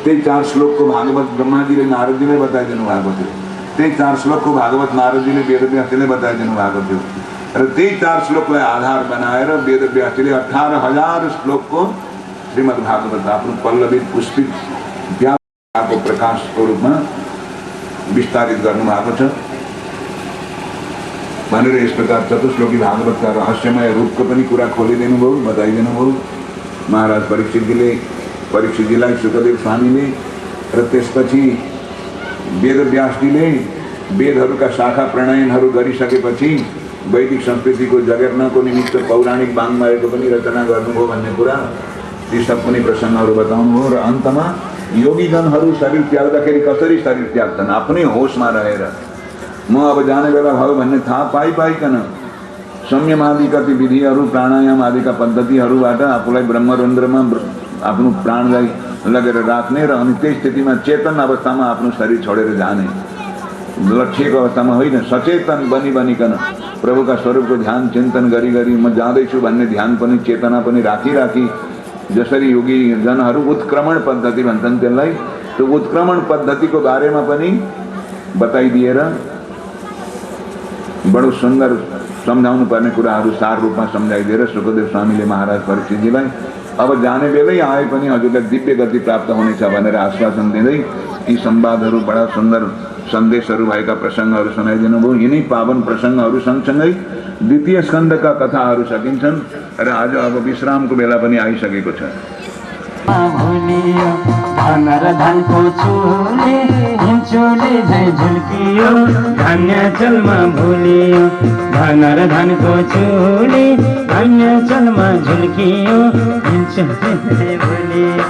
त्यही 4 श्लोकको भागवत ब्रह्माजीले नारदजीलाई बताइदिनु भएको थियो। त्यही 4 श्लोकको भागवत नारदजीले वेदव्यासले बताइदिनु भएको थियो र त्यही 4 श्लोकलाई आधार बनाएर वेदव्यासले 18,000 श्लोकको श्रीमद् भागवत आफ्नो पल्लवित पुष्पित व्यापक प्रकाशको रूपमा विस्तारित गर्नुभएको छ भनेर यस प्रकार चतुश्लोकी भागवतका रहस्यमय रूपको पनि कुरा खोलिदिनु भयो, बताइदिनु भयो महाराज परीक्षितजीलाई सुखदेव स्वामीले। र त्यसपछि वेदव्यासजीले वेदहरूका शाखा प्रणयनहरू गरिसकेपछि वैदिक संस्कृतिको जगेर्नको निमित्त पौराणिक वाङ्मयको पनि रचना गर्नुभयो भन्ने कुरा ती सब पनि प्रसङ्गहरू बताउनुभयो। र अन्तमा योगीजनहरू शरीर त्याग्दाखेरि कसरी शरीर त्याग्छन्? आफ्नै होसमा रहेर म अब जाने बेला भयो भन्ने थाहा पाइकन संयम आदि गतिविधिहरू प्राणायाम आदिका पद्धतिहरूबाट आफूलाई ब्रह्मरन्ध्रमा आफ्नो प्राणलाई लगेर राख्ने र अनि त्यही स्थितिमा चेतन अवस्थामा आफ्नो शरीर छोडेर जाने, लक्ष्यको अवस्थामा होइन, सचेतन बनिकन प्रभुका स्वरूपको ध्यान चिन्तन गरी म जाँदैछु भन्ने ध्यान पनि चेतना पनि राखी जसरी योगी जनहरू उत्क्रमण पद्धति भन्छन् त्यसलाई, त्यो उत्क्रमण पद्धतिको बारेमा पनि बताइदिएर बडो सुन्दर सम्झाउनु पर्ने कुराहरू सार रूपमा सम्झाइदिएर सुखदेव स्वामीले महाराज परीक्षितजीलाई अब जाने बेलै आए पनि हजुरलाई दिव्य गति प्राप्त हुनेछ भनेर आश्वासन दिँदै यी संवादहरू बडा सुन्दर सन्देशहरू भएका प्रसङ्गहरू सुनाइदिनु भयो। यिनै पावन प्रसङ्गहरू सँगसँगै द्वितीय स्कन्धका कथाहरू सकिन्छन् र आज अब विश्रामको बेला पनि आइसकेको छ। धनको चोले हिंचोले झै झुल्कियो धन्याचलमा भुलियो, धनको चोले धन्याचलमा झुल्कियो हिंचोले भुलियो,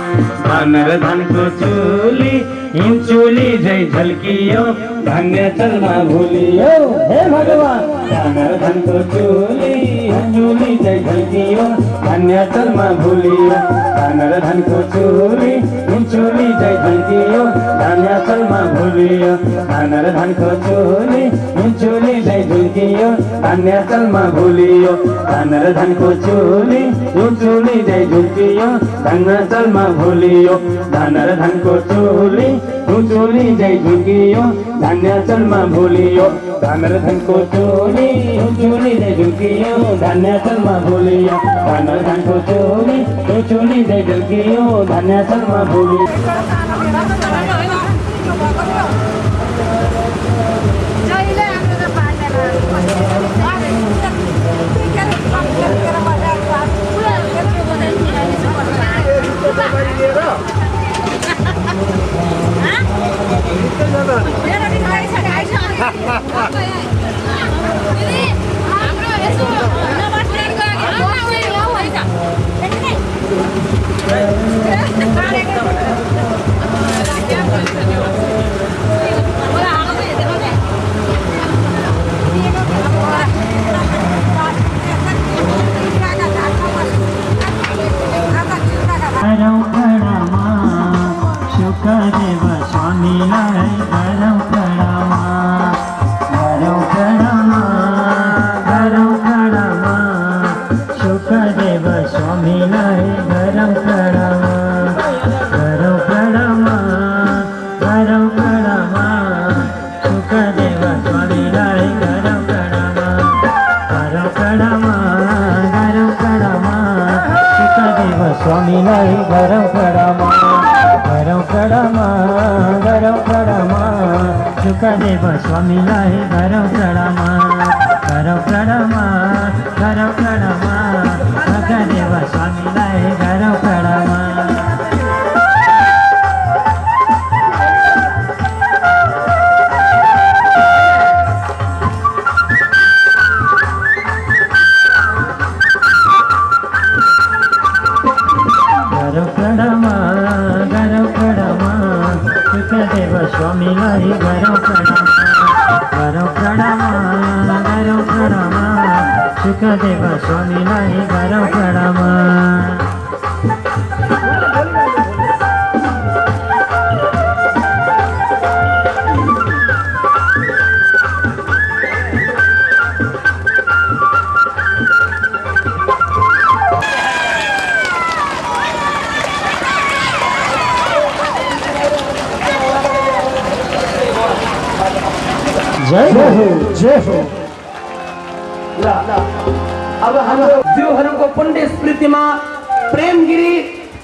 धनको चोले हिंचोले झै झल्कियो धन्याचलमा भुलियो। हे भगवान धनको चोले हिंचोले झै झल्कियो धन्याचलमा भुलियो, धनको चोले हिंचोले झै झल्कियो धन्याचलमा भुलियो, धनको चोले हिंचोले झै झल्कियो धन्याचलमा भुलियो, धनको चोले हिंचोले झै झल्कियो धन्याचलमा भुलियो, धनको चोले हिंचोले झै झल्कियो धन्याचलमा भुलियो, धनको चोले हिंचोले झै झल्कियो धन्याचलमा भुलियो, धनको चोले हिंचोले झै झल्कियो धन्याचलमा भुलियो। शुकदेव स्वामीलाई गरौँ कडमा, गरौँ कडमा, गरौँ कडमा, शुकदेव स्वामीलाई गरौँ कडमा, गरौँ कडमा, गरौँ कडमा, शुकदेव स्वामीलाई गरौँ कडमा, गरौँ कडमा, गरौँ कडमा, शुकदेव स्वामीलाई गरौँ कडमा, गरौँ कडमा, गरौँ कडमा, शुकदेव स्वामीलाई गरौँ कडमा, गरौँ कडमा, गरौँ कडमा, शुकदेव स्वामीलाई गरौँ कडमा। शुकदेव स्वामीलाई गरौँ कडमा, गरौँ कडमा, गरौँ कडमा, शुकदेव स्वामीलाई गरौँ कडमा। जय हो, जय हो। अब हाम्रो ज्यूहरूको पुण्य स्मृतिमा प्रेमगिरी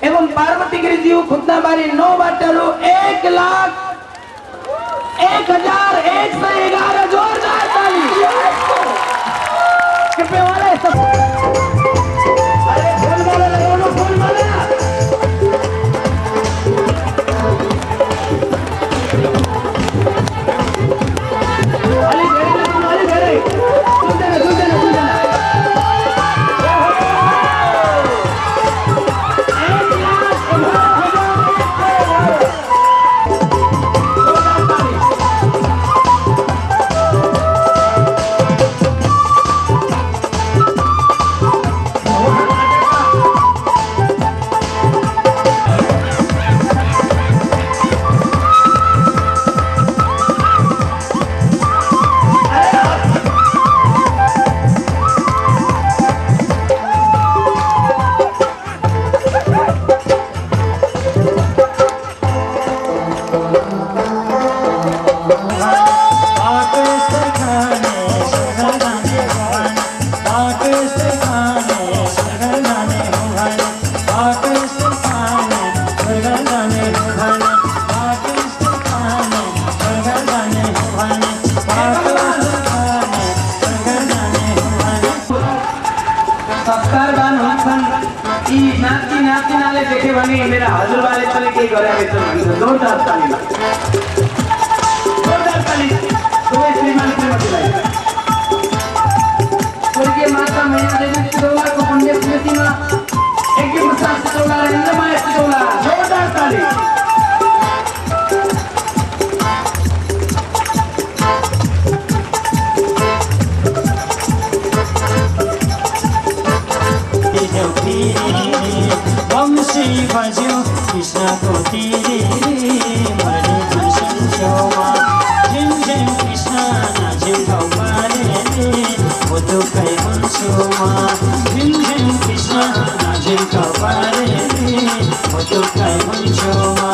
एवं पार्वतीगिरी ज्यू खुद्दाबारी 9 बाटहरू 1,01,111 जोरदार ताली। कृपया वाले सब अरे फूलमाला लगाउनु, फूलमाला। अलि धेरै लगाउनु, अलि धेरै। सुन्दैन, सुन्दैन, सुन्दैन। 1,11,111 भने बाटो यस्तो भने स्वर्ग जाने हो भने बाटो यस्तो भने स्वर्ग जाने हो भने सत्कारवान हुन्छन् यी नाति नातिनाले देख्यो भने मेरा हजुरबाले पनि केही गरेका छन् भन्छ जोरदार तालीमा जोरदार ताली दुवै श्रीमान श्रीमतीलाई स्वर्गीय माता मैया देवी सिरौलाको पुण्य स्मृतिमा यज्ञ प्रसाद सिरौला र इन्द्रमाया सिरौला जोरदार ताली वंशी बज्यो कृष्णको तिरे मर्ने भन्छन् छेउमा झिम झिम कृष्ण नाच्यो कौपाले म दुःखै हुन्छु म झिम झिम कृष्ण नाच्यो कौपाले म दुःखै हुन्छु म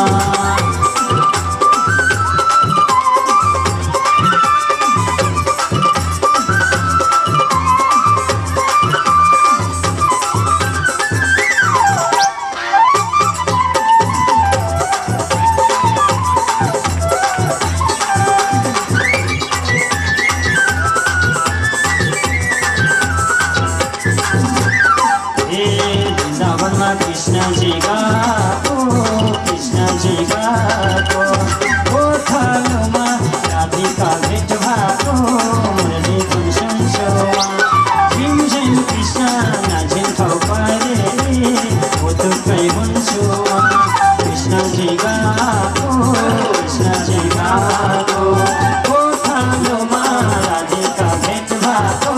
कृष्णजी गाको गोठालोमा राधिका भेट भएको मुरली गुन्सन छेउमा झिम झिम कृष्ण नाचिन ठौकारे म दुःखै हुन्छु कृष्णजी गाको गोठालोमा राधिका भेट भएको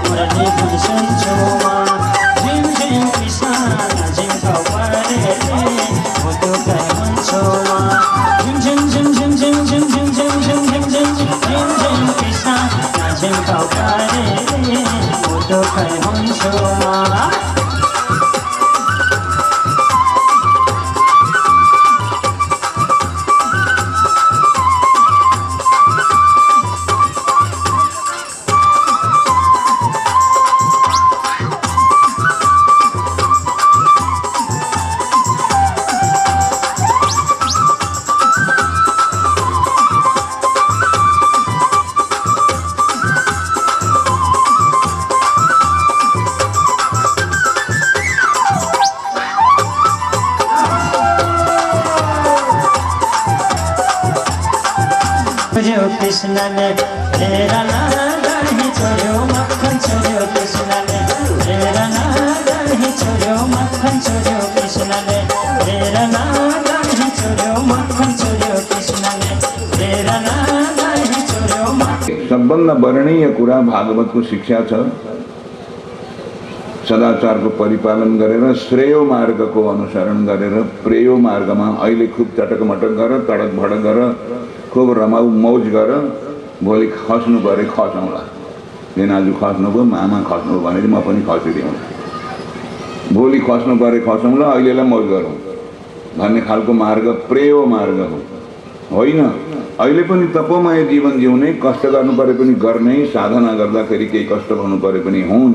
मुरली गुन्सन छेउमा झिम झिम कृष्ण नाचिन ठौकारे म दुःखै हुन्छु झिम झिम झिम झिम झिम झिम झिम झिम झिम झिम झिम झिम झिम कृष्ण नाचिन ठौकारे म दुःखै हुन्छु कृष्णले तेरा नादाही छोड्यो मक्खन छोड्यो कृष्णले तेरा नादाही छोड्यो मक्खन छोड्यो कृष्णले तेरा नादाही छोड्यो मक्खन छोड्यो कृष्णले तेरा नादाही छोड्यो मक्खन सबभन्दा वर्णनीय कुरा भागवतको शिक्षा छ सदाचारको परिपालन गरेर श्रेय मार्गको अनुसरण गरेर प्रेय मार्गमा अहिले खुब चटकमटक गर तडक भडक गर खुब रमाउ मौज गर भोलि खस्नु परे खसाउँला दिन आज खस्नुभयो आमा खस्नुभयो भने म पनि खसिदिउँला भोलि खस्नु परे खसाउँला अहिलेलाई मौज गरौँ भन्ने खालको मार्ग प्रेय मार्ग हो होइन अहिले पनि तपोमय जीवन जिउने कष्ट गर्नु परे पनि गर्ने साधना गर्दाखेरि केही कष्ट हुनु परे पनि हुन्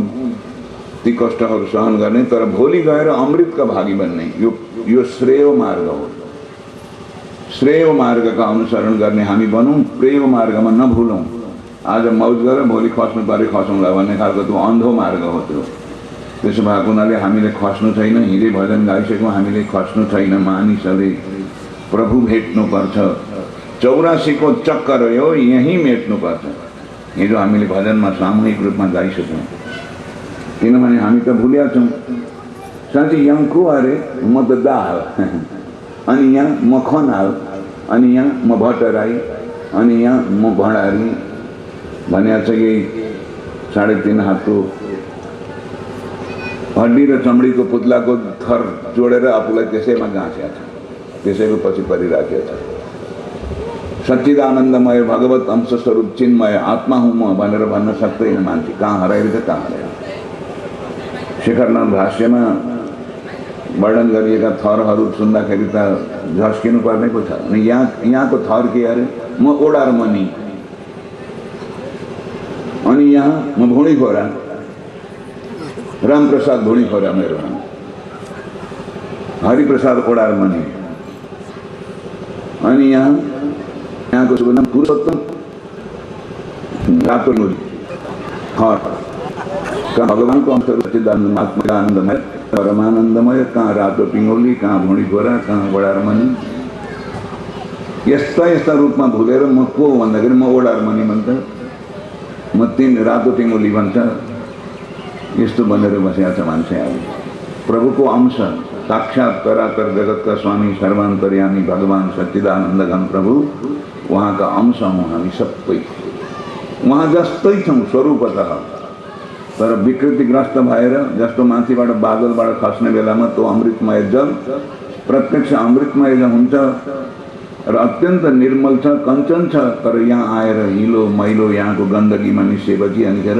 ती कष्टहरू सहन गर्ने तर भोलि गएर अमृतका भागी बन्ने यो श्रेय मार्ग हो श्रेय मार्गका अनुसरण गर्ने हामी बनौँ प्रेय मार्गमा नभुलौँ आज मौज गरेर भोलि खस्नु परे खसौँला भन्ने खालको त्यो अन्धो मार्ग हो त्यो त्यसो भएको हुनाले हामीले खस्नु छैन हिजै भजन गाइसक्यौँ हामीले खस्नु छैन मानिसले प्रभु भेट्नुपर्छ 84 को चक्कर हो यहीँ मेट्नुपर्छ हिजो हामीले भजनमा सामूहिक रूपमा गाइसक्यौँ किनभने हामी त भुल्या छौँ साँच्चै यहाँ को अरे म त दाल अनि यहाँ म खनाल अनि यहाँ म भट्टराई अनि यहाँ म भण्डारी भने छ यही 3.5 हातको हड्डी र चमडीको पुतलाको थर जोडेर आफूलाई त्यसैमा गाँसेको छ त्यसैको पछि परिराखेको छ सच्चिदानन्दमय भगवत अंश स्वरूप चिन्मय आत्मा हुँ म भनेर भन्न सक्दैन मान्छे कहाँ हराएर कहाँ हराएर शेखरनाथ भाष्यमा वर्णन गरिएका थरहरू सुन्दाखेरि त झस्किनु पर्ने पो छ अनि यहाँको थर के अरे म ओडार मनी अनि यहाँ म भुँडी खोरा रामप्रसाद भुँडी खोरा मेरो नाम हरिप्रसाद ओडार मनी अनि यहाँको शुभ नाम पुरुषोत्तम रातो भगवानको अंश आनन्दमय परमानन्दमय, कहाँ रातो पिङ्गौली, कहाँ भुँडी गोरा, कहाँ ओडारमणि, यस्ता यस्ता रूपमा भुलेर म को भन्दाखेरि म ओडारमणि भन्छ, म रातो पिङ्गौली भन्छ, यस्तो भनेर बसेका छ मान्छे। प्रभुको अंश साक्षात कराकर जगतका स्वामी सर्वान्तर्यामी भगवान सच्चिदानन्द घन प्रभु उहाँका अंश हौँ हामी सबै। उहाँ जस्तै छौँ स्वरूपतः, तर विकृतिग्रस्त भएर जस्तो माथिबाट बादलबाट खस्ने बेलामा त्यो अमृतमय जल प्रत्यक्ष अमृतमय जल हुन्छ र अत्यन्त निर्मल छ, कञ्चन छ, तर यहाँ आएर हिलो मैलो यहाँको गन्दगीमा मिसिएपछि अनिखेर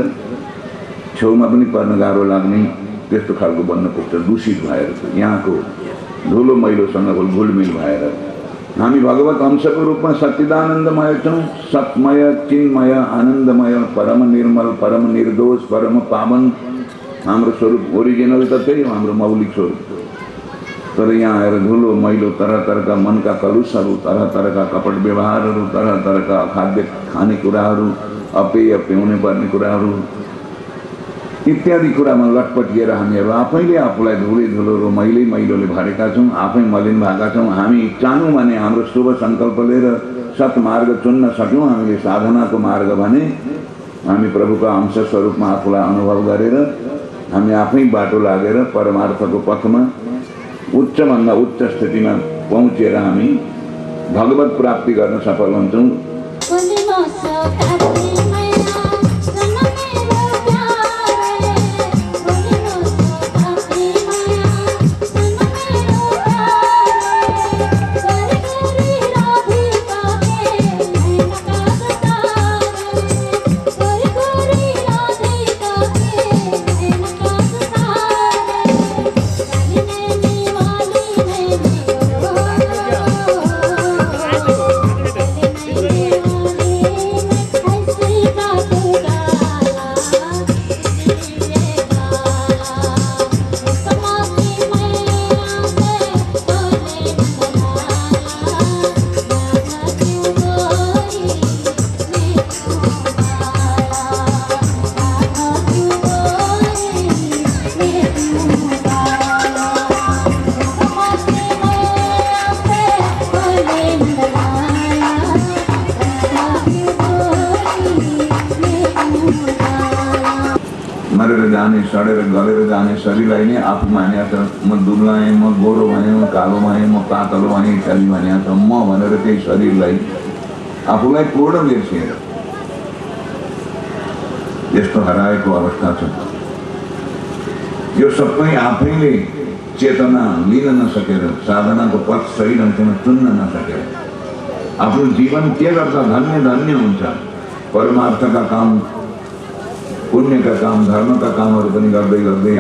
छेउमा पनि पर्न गाह्रो लाग्ने त्यस्तो खालको बन्न पुग्छ, दूषित भएर यहाँको धुलो मैलोसँग घुलमिल भएर। हामी भगवत अंशको रूपमा सच्चिदानन्दमय छौँ, सतमय चिन्मय आनन्दमय परम निर्मल परम निर्दोष परम पावन हाम्रो स्वरूप ओरिजिनल त त्यही हो, हाम्रो मौलिक स्वरूप। तर यहाँ आएर धुलो मैलो तरह तरहका मनका कलुषहरू, तरह तरहका कपट व्यवहारहरू, तरह तरहका अखाद्य खानेकुराहरू, अपेय पिउने पर्ने कुराहरू इत्यादि कुरामा लटपटिएर हामीहरू आफैले आफूलाई धुलै धुलो र मैलै मैलोले भरेका छौँ, आफै मलिन भएका छौँ। हामी चाहौँ भने हाम्रो शुभ सङ्कल्प लिएर सत्मार्ग चुन्न सक्यौँ, हामीले साधनाको मार्ग भने हामी प्रभुका अंश स्वरूपमा आफूलाई अनुभव गरेर हामी आफै बाटो लागेर परमार्थको पथमा उच्चभन्दा उच्च स्थितिमा पहुँचेर हामी भगवत प्राप्ति गर्न सफल हुन्छौँ। मरेर जाने सडेर गलेर जाने शरीरलाई नै आफू मानेको छ। म दुब्लाएँ, म गोरो भने, म कालो भने, म पातलो भने इत्यादि भनेको छ। म भनेर त्यही शरीरलाई आफूलाई पूर्ण बिर्सिएर यस्तो हराएको अवस्था छ। यो सबै आफैले चेतना लिन नसकेर, साधनाको पथ सही ढङ्गसँग चुन्न नसकेर आफ्नो जीवन के गर्दा धन्य धन्य हुन्छ। परमार्थका काम, पुण्यका काम, धर्मका कामहरू पनि गर्दै गर्दै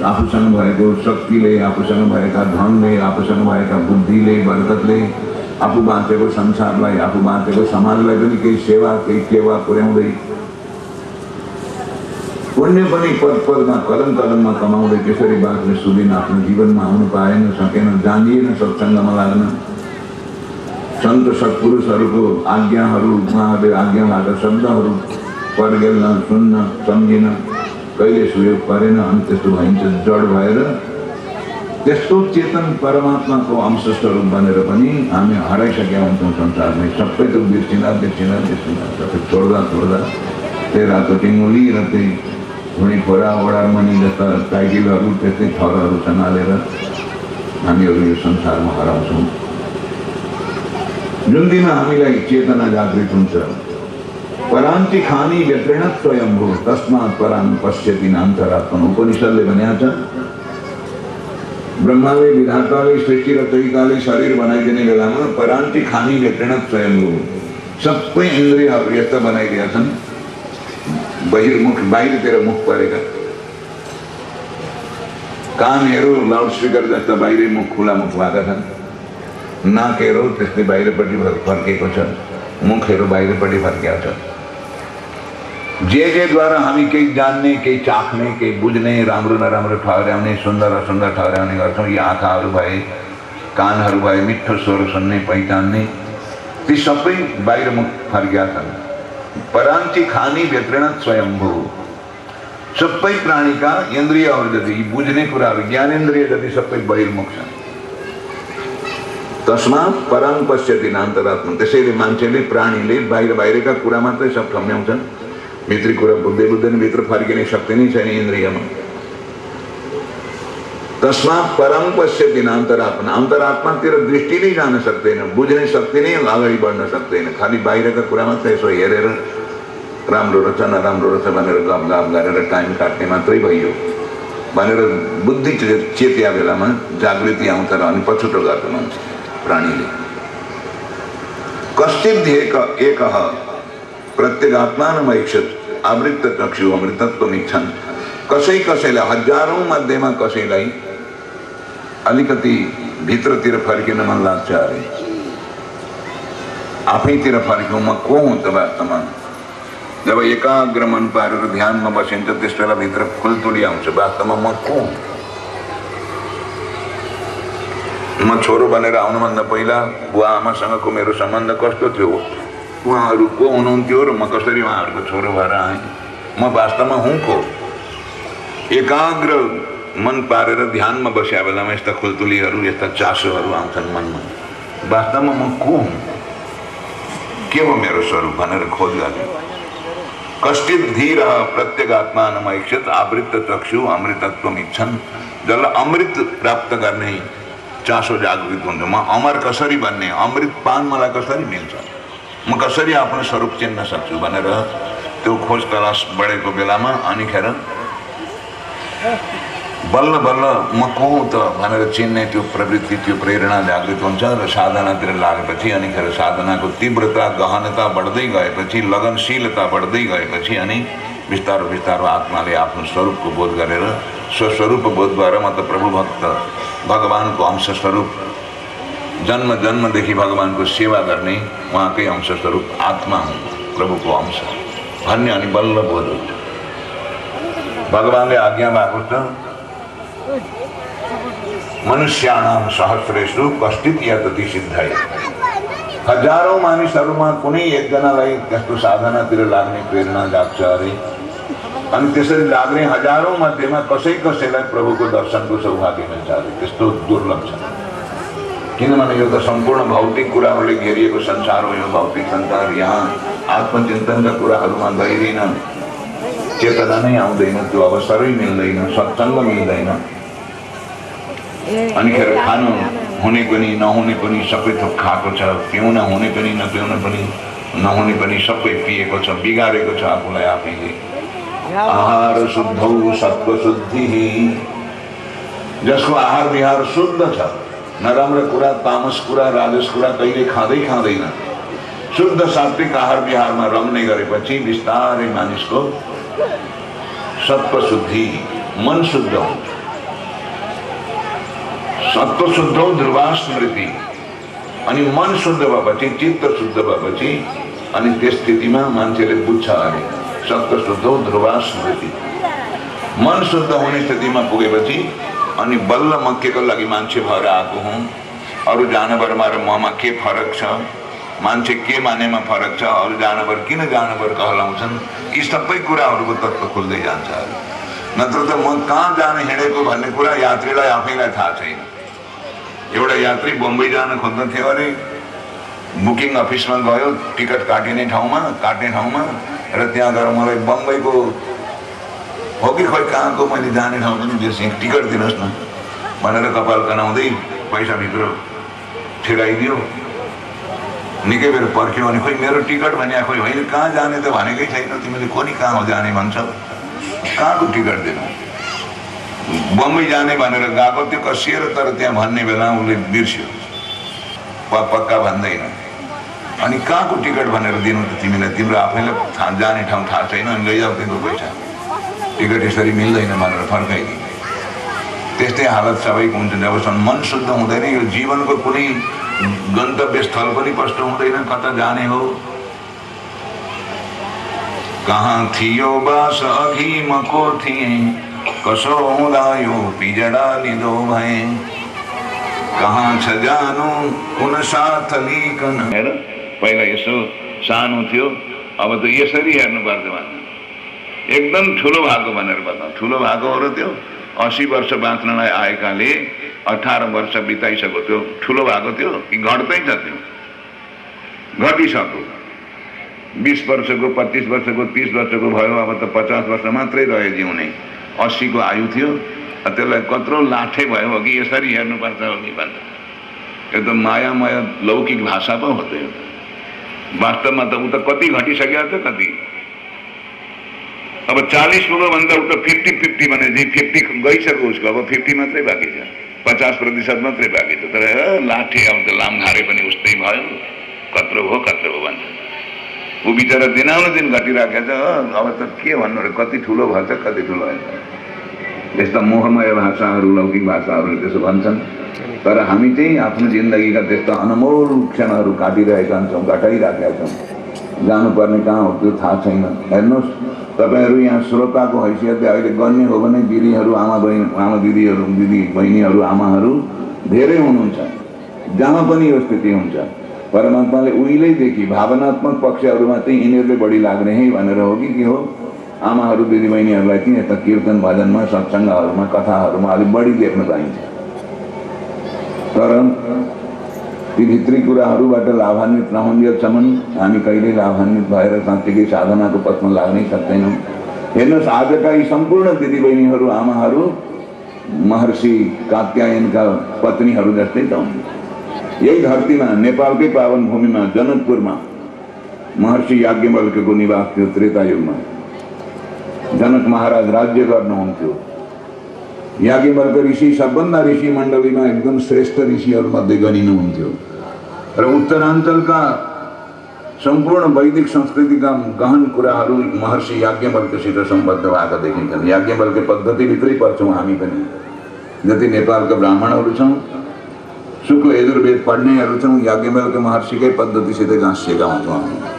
आफूसँग भएको शक्तिले, आफूसँग भएका धनले, आफूसँग भएका बुद्धिले, बरकतले आफू बाँचेको संसारलाई, आफू बाँचेको समाजलाई पनि केही सेवा, केही टेवा पुर्याउँदै, पुण्य पनि पद पदमा कदम कदममा कमाउँदै त्यसरी बाँच्ने सुदिन आफ्नो जीवनमा आउनु पाएन, सकेन, जानिएन सत्सङ्गमा लाग्न। सन्त सत्पुरुषहरूको आज्ञाहरू, उहाँहरूले आज्ञाबाट शब्दहरू पर्गेल्न, सुन्न, सम्झिन कहिले सुयोग परेन। अनि त्यस्तो भइन्छ जड भएर। त्यस्तो चेतन परमात्माको अंश स्वरूप बनेर पनि हामी हराइसकेका हुन्छौँ संसारमै। सबै त बिर्सिँदा सबै छोड्दा त्यही रातो टिङ्गोली र त्यही भुँडी खोरा ओडारमणि जस्ता टाइटलहरू, त्यस्तै थरहरू सम्हालेर हामीहरू यो संसारमा हराउँछौँ। जुन दिन हामीलाई चेतना जागृत हुन्छ, परान्ति खानी व्यतीर्ण स्वयंभू तस्मात् परान् पश्यति नान्तरात्मन उपनिषदले भनेको छ। ब्रह्माले विधाताले सृष्टि रचयिताले शरीर बनाइदिने बेलामा परान्ति खानी व्यतीर्ण स्वयंभू सबै इन्द्रियहरू यस्ता बनाइदिएका छन्, बहिर्मुख बाहिरतिर मुख परेका। कानहरू लाउडस्पिकर जस्ता बाहिरै मुख खुला मुख भएका छन्, नाकहरू त्यस्तै बाहिरपट्टि फर्केको छ, मुखहरू बाहिरपट्टि फर्केको छ। जे द्वारा हामी केही जान्ने, केही चाख्ने, केही बुझ्ने, राम्रो नराम्रो ठहर्याउने, सुन्दर असुन्दर ठहर्याउने गर्छौँ। यी आँखाहरू भए, कानहरू भए मिठो स्वर सुन्ने पहिचान्ने ती सबै बाहिरमुख फर्किया छन्। परांची खानी व्यत्रेण स्वयंभू सबै प्राणीका इन्द्रियहरू जति बुझ्ने कुराहरू ज्ञानेन्द्रिय जति सबै बहिर्मुख छन्। तस्मात् परं पश्यति नान्तरात्मा त्यसैले मान्छेले प्राणीले बाहिर बाहिरका कुरा मात्रै सब ठम्ब्याउँछन्। भित्री कुरा बुझ्दै बुझ्दैन भित्र फर्किने शक्ति नै छैन इन्द्रियमा। तस्मात् परं पश्यति नान्तरात्मा अन्तरात्मातिर दृष्टि नै जान सक्दैन बुझ्ने शक्ति नै अगाडि बढ्न सक्दैन। खालि बाहिरका कुरा मात्रै यसो हेरेर राम्रो रहेछ नराम्रो रहेछ भनेर गफ गरेर टाइम काट्ने मात्रै भइयो भनेर बुद्धि चेतिया बेलामा जागृति आउँछ र अनि पछुटो गर्छ मान्छे प्राणीले। कश्चित् एकः प्रत्यगात्मानमैक्षत आवृत्त चक्षु अमृतत्वमिच्छन् कसैलाई हजारौं मध्येमा कसैलाई अलिकति भित्रतिर फर्किन मन लाग्छ अरे आफैतिर फर्क्यौं म को हुँ त वास्तवमा। जब एकाग्र मन पारेर ध्यानमा बसिन्छ त्यस बेला भित्र खुलतुली आउँछ वास्तवमा म को हुँ। म छोरो बनेर आउनुभन्दा पहिला बुवा आमासँगको मेरो सम्बन्ध कस्तो थियो उहाँहरू को हुनुहुन्थ्यो र म कसरी उहाँहरूको छोरो भएर आएँ म वास्तवमा हुँ को। एकाग्र मन पारेर ध्यानमा बस्या बेलामा यस्ता खुलतुलीहरू यस्ता चासोहरू आउँछन् मनमा वास्तवमा म को हुँ के हो मेरो स्वरूप भनेर खोज गर्ने। कश्चित् धीरः प्रत्यगात्मानमैक्षत आवृत्त चक्षु अमृतत्वमिच्छन् जसलाई अमृत प्राप्त गर्ने चासो जागृत हुन्छ। म अमर कसरी बन्ने अमृत पान मलाई कसरी मिल्छ म कसरी आफ्नो स्वरूप चिन्न सक्छु भनेर त्यो खोज तलास बढेको बेलामा अनिखेर बल्ल बल्ल म को हुँ त भनेर चिन्ने त्यो प्रवृत्ति त्यो प्रेरणा जागृत हुन्छ र साधनातिर लागेपछि अनिखेर साधनाको तीव्रता गहनता बढ्दै गएपछि लगनशीलता बढ्दै गएपछि अनि बिस्तारो बिस्तारो आत्माले आफ्नो स्वरूपको बोध गरेर स्वस्वरूप बोधद्वारा म त प्रभु भक्त भगवानको अंश स्वरूप जन्म जन्मदेखि भगवानको सेवा गर्ने उहाँकै अंश स्वरूप आत्मा हुँ प्रभुको अंश भन्ने अनि बल्ल बोध हुन्छ। भगवानले आज्ञा भएको छ मनुष्याणाम सहस्रेषु कश्चित् यतति सिद्धाय हजारौं मानिसहरूमा कुनै एकजनालाई त्यस्तो साधनातिर लाग्ने प्रेरणा जाग्छ अरे अनि त्यसरी लाग्ने हजारौं मध्येमा कसैलाई प्रभुको दर्शनको सौभाग्य मिल्छ अरे त्यस्तो दुर्लभ छ। किनभने यो त सम्पूर्ण भौतिक कुराहरूले घेरिएको संसार हो। यो भौतिक संसार यहाँ आत्मचिन्तनका कुराहरूमा गइदिन चेतना नै आउँदैन त्यो अवसरै मिल्दैन सत्सङ्ग मिल्दैन अनिखेर खानु हुने पनि नहुने पनि सबै थोक खाएको छ पिउन हुने पनि नपिउन पनि नहुने पनि सबै पिएको छ बिगारेको छ आफूलाई आफैले। आहार शुद्धौ सत्व शुद्धि जसको आहार विहार शुद्ध छ नराम्रो कुरा तामस कुरा राजस कुरा कहिले खाँदैन शुद्ध सात्विक आहार विहारमा रम्ने गरेपछि बिस्तारै मानिसको सत्व शुद्धि मन शुद्ध हुन्छ। सत्व शुद्ध ध्रुवा स्मृति अनि मन शुद्ध भएपछि चित्त शुद्ध भएपछि अनि त्यस स्थितिमा मान्छेले बुझ्छ अरे सत्व शुद्ध ध्रुवा स्मृति मन शुद्ध हुने स्थितिमा पुगेपछि अनि बल्ल म केको लागि मान्छे भएर आएको हुँ अरू जानवरमा र ममा के फरक छ मान्छे के मानेमा फरक छ अरू जानवर किन जानवर कहलाउँछन् यी सबै कुराहरूको तत्त्व खुल्दै जान्छ। नत्र त म कहाँ जान हिँडेको भन्ने कुरा यात्रीलाई आफैलाई थाहा छैन। एउटा यात्री बम्बई जान खोज्दथ्यो अरे बुकिङ अफिसमा गयो टिकट काट्ने ठाउँमा र त्यहाँ गएर मलाई बम्बईको हो कि खोइ कहाँको मैले जाने ठाउँ पनि बिर्सेँ टिकट दिनुहोस् न भनेर कपाल कनाउँदै पैसा भित्र छिराइदियो। निकै बेर पर्ख्यो भने खोइ मेरो टिकट भने खोइ होइन कहाँ जाने त भनेकै छैन तिमीले कोनी कहाँ हो जाने भन्छ कहाँको टिकट दिनु बम्बई जाने भनेर गएको त्यो कसिएर तर त्यहाँ भन्ने बेला उसले बिर्स्यो पक्का भन्दैन अनि कहाँको टिकट भनेर दिनु त तिमीलाई तिम्रो आफैलाई जाने ठाउँ थाहा छैन अनि लैजाऊ तिम्रो पैसा टिकट यसरी मिल्दैन भनेर फर्काइदिने। त्यस्तै हालत सबैको हुन्छ जबसम्म मन शुद्ध हुँदैन यो जीवनको कुनै गन्तव्य स्थल पनि स्पष्ट हुँदैन कता जाने हो कहाँ थियो बास अघि म को थिएँ कसो हुँदा यो पिजडा लिँदो भए कहाँ छ जानु कुन साथ लिकन। हेर पहिला यसो सानो थियो, अब त यसरी हेर्नुपर्छ भन्छ। एकदम ठुलो भएको भनेर बताऊ। ठुलो भएकोहरू त्यो 80 वर्ष बाँच्नलाई आएकाले 18 वर्ष बिताइसक्यो, त्यो ठुलो भएको थियो कि घट्दै छ? त्यो घटिसक्यो। 20 वर्षको, 25 वर्षको, 30 वर्षको भयो, अब त 50 वर्ष मात्रै रह्यो जिउने। 80 को आयु थियो, त्यसलाई कत्रो लाठे भयो हो कि यसरी हेर्नुपर्छ हो कि भन्छ। यो त मायामय लौकिक भाषा पो हो त्यो। वास्तवमा त ऊ त कति घटिसक्यो त, कति। अब 40 पुग्यो भने त ऊ त 50-50 भने 50 गइसक्यो उसको, अब 50 मात्रै बाँकी छ, 50% मात्रै बाँकी छ। तर लाठे अब त लामघारे पनि उस्तै भयो, कत्रो हो भन्छ। ऊ बिचरा दिनानुदिन घटिराखेको छ। अब त के भन्नु र, कति ठुलो भएछ, कति ठुलो होइन। यस्ता मोहमय भाषाहरू, लौकिक भाषाहरू त्यसो भन्छन्। तर हामी चाहिँ आफ्नो जिन्दगीका त्यस्ता अनमोल क्षणहरू काटिरहेका हुन्छौँ, घटाइराखेका छौँ। जानुपर्ने कहाँ हो त्यो थाहा छैन। हेर्नुहोस्, तपाईँहरू यहाँ श्रोताको हैसियतले अहिले गन्ने हो भने दिदीहरू, आमा दिदीहरू, दिदी बहिनीहरू, आमाहरू धेरै हुनुहुन्छ। जहाँ पनि यो स्थिति हुन्छ। परमात्माले उहिलेदेखि भावनात्मक पक्षहरूमा चाहिँ यिनीहरूले बढी लाग्ने है भनेर हो कि के हो? आमाहरू, दिदीबहिनीहरूलाई चाहिँ यता कीर्तन भजनमा, सत्सङ्गहरूमा, कथाहरूमा अलिक बढी देख्न पाइन्छ। तर ती भित्री कुराहरूबाट लाभान्वित नहुन्जेलसम्म हामी कहिल्यै लाभान्वित भएर साँच्चीकै साधनाको पथमा लाग्नै सक्दैनौँ। हेर्नुहोस्, आजका यी सम्पूर्ण दिदीबहिनीहरू, आमाहरू महर्षि कात्यायनका पत्नीहरू जस्तै त हुन्। यही धरतीमा, नेपालकै पावन भूमिमा, जनकपुरमा महर्षि याज्ञवल्क्यको निवास थियो। त्रेता युगमा जनक महाराज राज्य गर्नुहुन्थ्यो। याज्ञवल्क्य ऋषि सबभन्दा ऋषि मण्डलीमा एकदम श्रेष्ठ ऋषिहरूमध्ये गनिनुहुन्थ्यो। र उत्तराञ्चलका सम्पूर्ण वैदिक संस्कृतिका गहन कुराहरू महर्षि याज्ञवल्क्यसित सम्बद्ध भएका देखिन्छन्। याज्ञवल्क्य पद्धतिभित्रै पर्छौँ हामी पनि। जति नेपालका ब्राह्मणहरू छौँ, शुक्ल यजुर्वेद पढ्नेहरू छौँ, याज्ञवल्क्य महर्षिकै पद्धतिसित गाँसिएका हुन्छौँ हामी।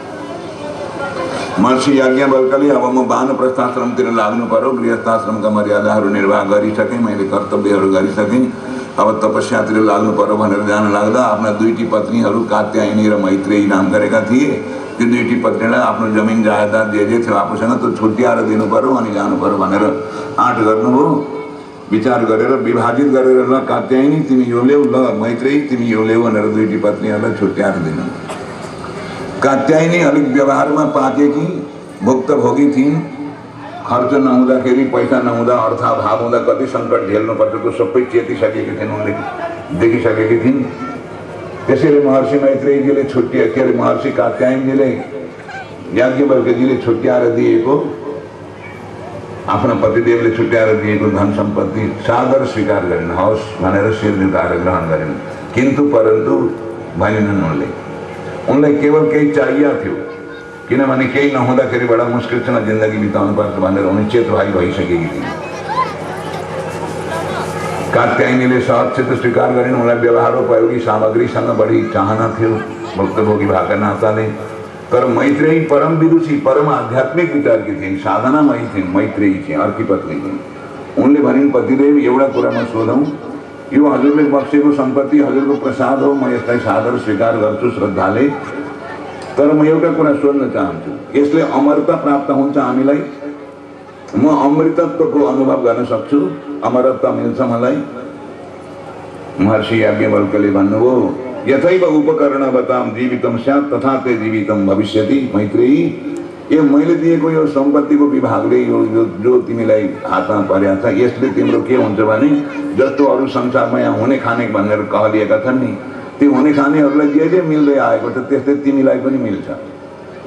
महर्षि याज्ञवल्क्यले अब म वानप्रस्थाश्रमतिर लाग्नु पर्यो, गृहस्थाश्रमका मर्यादाहरू निर्वाह गरिसकेँ, मैले कर्तव्यहरू गरिसकेँ, अब तपस्यातिर लाग्नु पर्यो भनेर जान लाग्दा आफ्ना दुईटी पत्नीहरू कात्यायनी र मैत्रेयी नाम गरेका थिए। त्यो दुईटी पत्नीलाई आफ्नो जमिन जायदाद जे थियो आफूसँग त्यो छुट्याएर दिनु पर्यो अनि जानु पर्यो भनेर आँट गर्नुभयो। विचार गरेर विभाजित गरेर, ल कात्यायनी तिमी यो ल्याऊ, ल मैत्रेयी तिमी यो ल्याऊ भनेर दुईटी पत्नीहरूलाई छुट्याएर दिनु। कात्यायनी अलिक व्यवहारमा पाकेकी, भुक्तभोगी थिइन्। खर्च नहुँदाखेरि, पैसा नहुँदा, अर्थाभाव हुँदा कति सङ्कट झेल्नुपर्छ त्यो सबै चेतिसकेकी थिइन्, उनले देखिसकेकी थिइन्। त्यसैले महर्षि मैत्रेयीजीले महर्षि कात्यायनीजीले याज्ञवल्क्यजीले छुट्याएर दिएको, आफ्ना पतिदेवले छुट्याएर दिएको धन सम्पत्ति सादर स्वीकार गरिन्। हवस् भनेर शिर झुकाएर ग्रहण गरिन्। किन्तु परन्तु भनेनन् उनलाई केवल केही चाहिएको थियो, किनभने केही नहुँदाखेरि बडा मुस्किलसँग जिन्दगी बिताउनु पर्छ भनेर उनी चेतभागी भइसकेकी थिइन्। कात्यायनीले सहजसित स्वीकार गरिन्। उनलाई व्यवहारोपयोगी सामग्रीसँग बढी चाहना थियो भुक्तभोगी भएका नाताले। तर मैत्रेयी परम विदुषी, परम आध्यात्मिक विचारकी थिइन्, साधनामयी थिइन्। मैत्रेयी थिए, अर्की पत्नी थिइन्। उनले भनिन्, पतिदेव एउटा कुरामा सोधौँ, यो हजुरले बक्सेको सम्पत्ति हजुरको प्रसाद हो, म यसलाई सादर स्वीकार गर्छु श्रद्धाले। तर म एउटा कुरा सोध्न चाहन्छु, यसले अमरता प्राप्त हुन्छ हामीलाई? म अमृतत्वको अनुभव गर्न सक्छु? अमरत्व मिल्छ मलाई? महर्षि याज्ञवल्क्यले भन्नुभयो, यथैव उपकरणवतां जीवितं स्यात् तथा ते जीवितं भविष्यति। मैत्रेयी, यो मैले दिएको यो सम्पत्तिको विभागले जो तिमीलाई हातमा परेको छ, यसले तिम्रो के हुन्छ भने जस्तो अरू संसारमा यहाँ हुने खाने भनेर कहलिएका छन् नि, त्यो हुने खानेहरूलाई जे जे मिल्दै आएको छ त्यस्तै तिमीलाई पनि मिल्छ।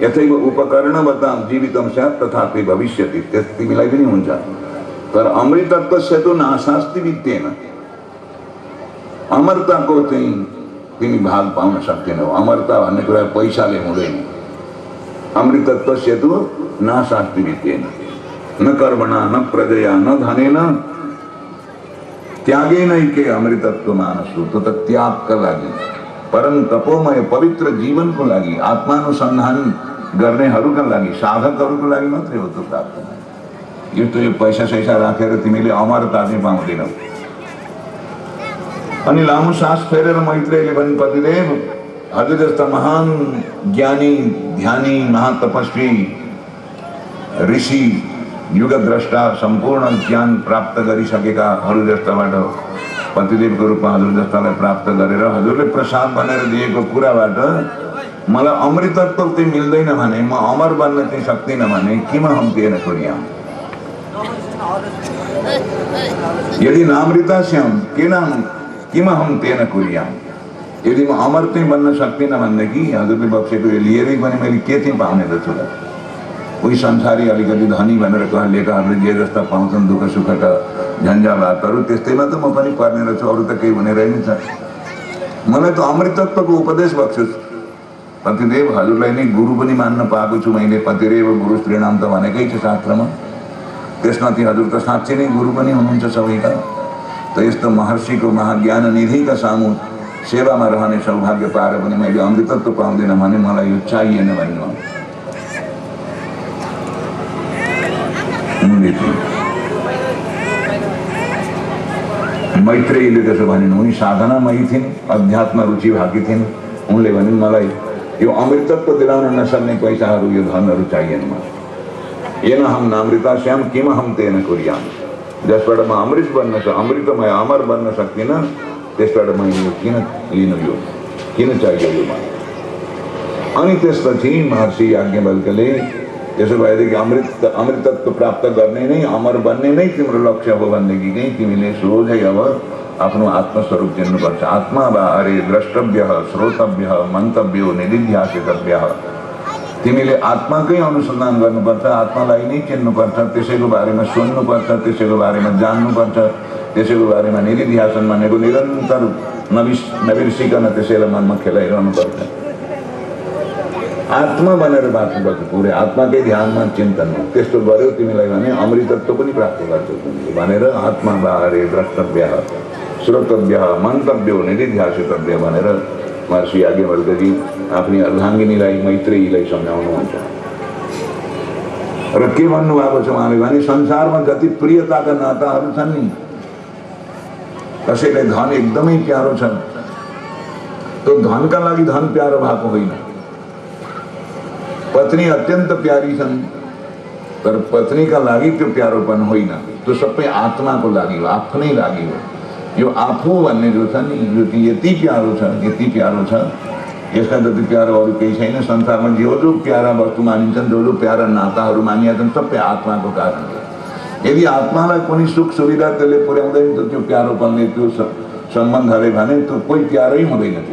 यथैव उपकरणवतां जीवितं स्यात् तथा ते भविष्यति, त्यस तिमीलाई पनि हुन्छ। तर अमृतत्वस्य तु नाशास्ति वित्तेन, अमरताको चाहिँ तिमी भाग पाउन सक्दैनौ। अमरता भन्ने कुरा पैसाले हुँदैन। अमृतत्वस्य तु नाशास्ति वित्तेन न कर्मणा न प्रजया न धनेन त्यागेनैके अमृतत्व मानसु। तो त त्यागका लागि, परम तपोमय पवित्र जीवनको लागि, आत्मानुसन्धान गर्नेहरूका लागि, साधकहरूका लागि मात्रै हो त्यो प्राप्त। यो पैसा सैसा राखेर तिमीले अमरता चाहिँ पाउँदैनौ। अनि लामो सास फेरेर मैत्रेयले भने पतिदेव हजुर जस्ता महान ज्ञानी ध्यानी महातपस्वी ऋषि युगद्रष्टा सम्पूर्ण ज्ञान प्राप्त गरिसकेकाहरू जस्ताबाट पतिदेवको रूपमा हजुर जस्तालाई प्राप्त गरेर हजुरले प्रसाद भनेर दिएको कुराबाट मलाई अमृतत्व चाहिँ मिल्दैन भने म अमर बन्न चाहिँ सक्दिनँ भने किम हम तेन कुर्याम यदि नामृतास्याम किम हम तेन कुर्याम यदि म अमर चाहिँ बन्न सक्दिनँ भनेदेखि हजुरले बक्सेको लिएरै पनि मैले के चाहिँ पाउने त छु र उही संसारी अलिकति धनी भनेर लेखाहरूले जे जस्ता पाउँछन् दुःख सुखका झन्झावातहरू त्यस्तैमा त म पनि पर्ने रहेछु अरू त केही हुने रहेन छ मलाई त अमृतत्वको उपदेश बक्सोस् पतिदेव हजुरलाई नै गुरु पनि मान्न पाएको छु मैले पतिरेव गुरु श्रीणाम त भनेकै छ शास्त्रमा त्यसमाथि हजुर त साँच्चै नै गुरु पनि हुनुहुन्छ सबैका त यस्तो महर्षिको महाज्ञान निधिका सामु सेवामा रहने सौभाग्य पाएर पनि मैले अमृतत्व पाउँदिनँ भने मलाई यो चाहिएन भन्नु मैत्रेयीले त्यसो भनिन् उनी साधनामयी थिइन् अध्यात्म रुचि भागी थिइन् उनले भनिन् मलाई यो अमृतत्व दिलाउन नसक्ने पैसाहरू यो धनहरू चाहिएन मलाई येन हम नामृतास्याम किम हम तेन कुर्याम जसबाट म अमृत बन्न अमृतमय अमर बन्न सक्दिनँ त्यसबाट मैले यो किन लिनु यो किन चाहियो यो मलाई अनि त्यसपछि महर्षि याज्ञवल्क्यले त्यसो भएदेखि अमृतत्व प्राप्त गर्ने नै अमर बन्ने नै तिम्रो लक्ष्य हो भनेदेखि चाहिँ तिमीले सोझै अब आफ्नो आत्मस्वरूप चिन्नुपर्छ आत्मा वा अरे द्रष्टव्य श्रोतव्य मन्तव्यो निधिध्यासितव्य तिमीले आत्माकै अनुसन्धान गर्नुपर्छ आत्मालाई नै चिन्नुपर्छ त्यसैको बारेमा सुन्नुपर्छ त्यसैको बारेमा जान्नुपर्छ त्यसैको बारेमा निधिध्यासन भनेको निरन्तर नबिर्सिकन त्यसैलाई मनमा खेलाइरहनुपर्छ आत्मा बनेर बाँच्नुपर्छ पुरै आत्माकै ध्यानमा चिन्तनमा त्यस्तो गर्यो तिमीलाई भने अमृतत्व पनि प्राप्त गर्छौ तिमीले भनेर आत्मा बारे द्रष्टव्य श्रोतव्य मन्तव्यो निधिध्यासितव्य भनेर महर्षि याज्ञवल्क्यजी आफ्नी अर्धाङ्गिनीलाई मैत्रेयीलाई सम्झाउनुहुन्छ र के भन्नुभएको छ उहाँले भने संसारमा जति प्रियताका नाताहरू छन् नि कसैलाई धन एकदमै प्यारो छ त्यो धनका लागि धन प्यारो भएको होइन पत्नी अत्यन्त प्यारी छन् तर पत्नीका लागि त्यो प्यारोपन होइन त्यो सबै आत्माको लागि हो आफ्नै लागि हो यो आफू भन्ने जो छ नि यो यति प्यारो छ यसका जति प्यारो अरू केही छैन संसारमा जो प्यारा वस्तु मानिन्छन् जो प्यारा नाताहरू मानिया छन् सबै आत्माको कारणले यदि आत्मालाई कुनै सुख सुविधा त्यसले पुर्याउँदैन त त्यो प्यारोपनले त्यो सम्बन्धले भने त्यो कोही प्यारै हुँदैन त्यो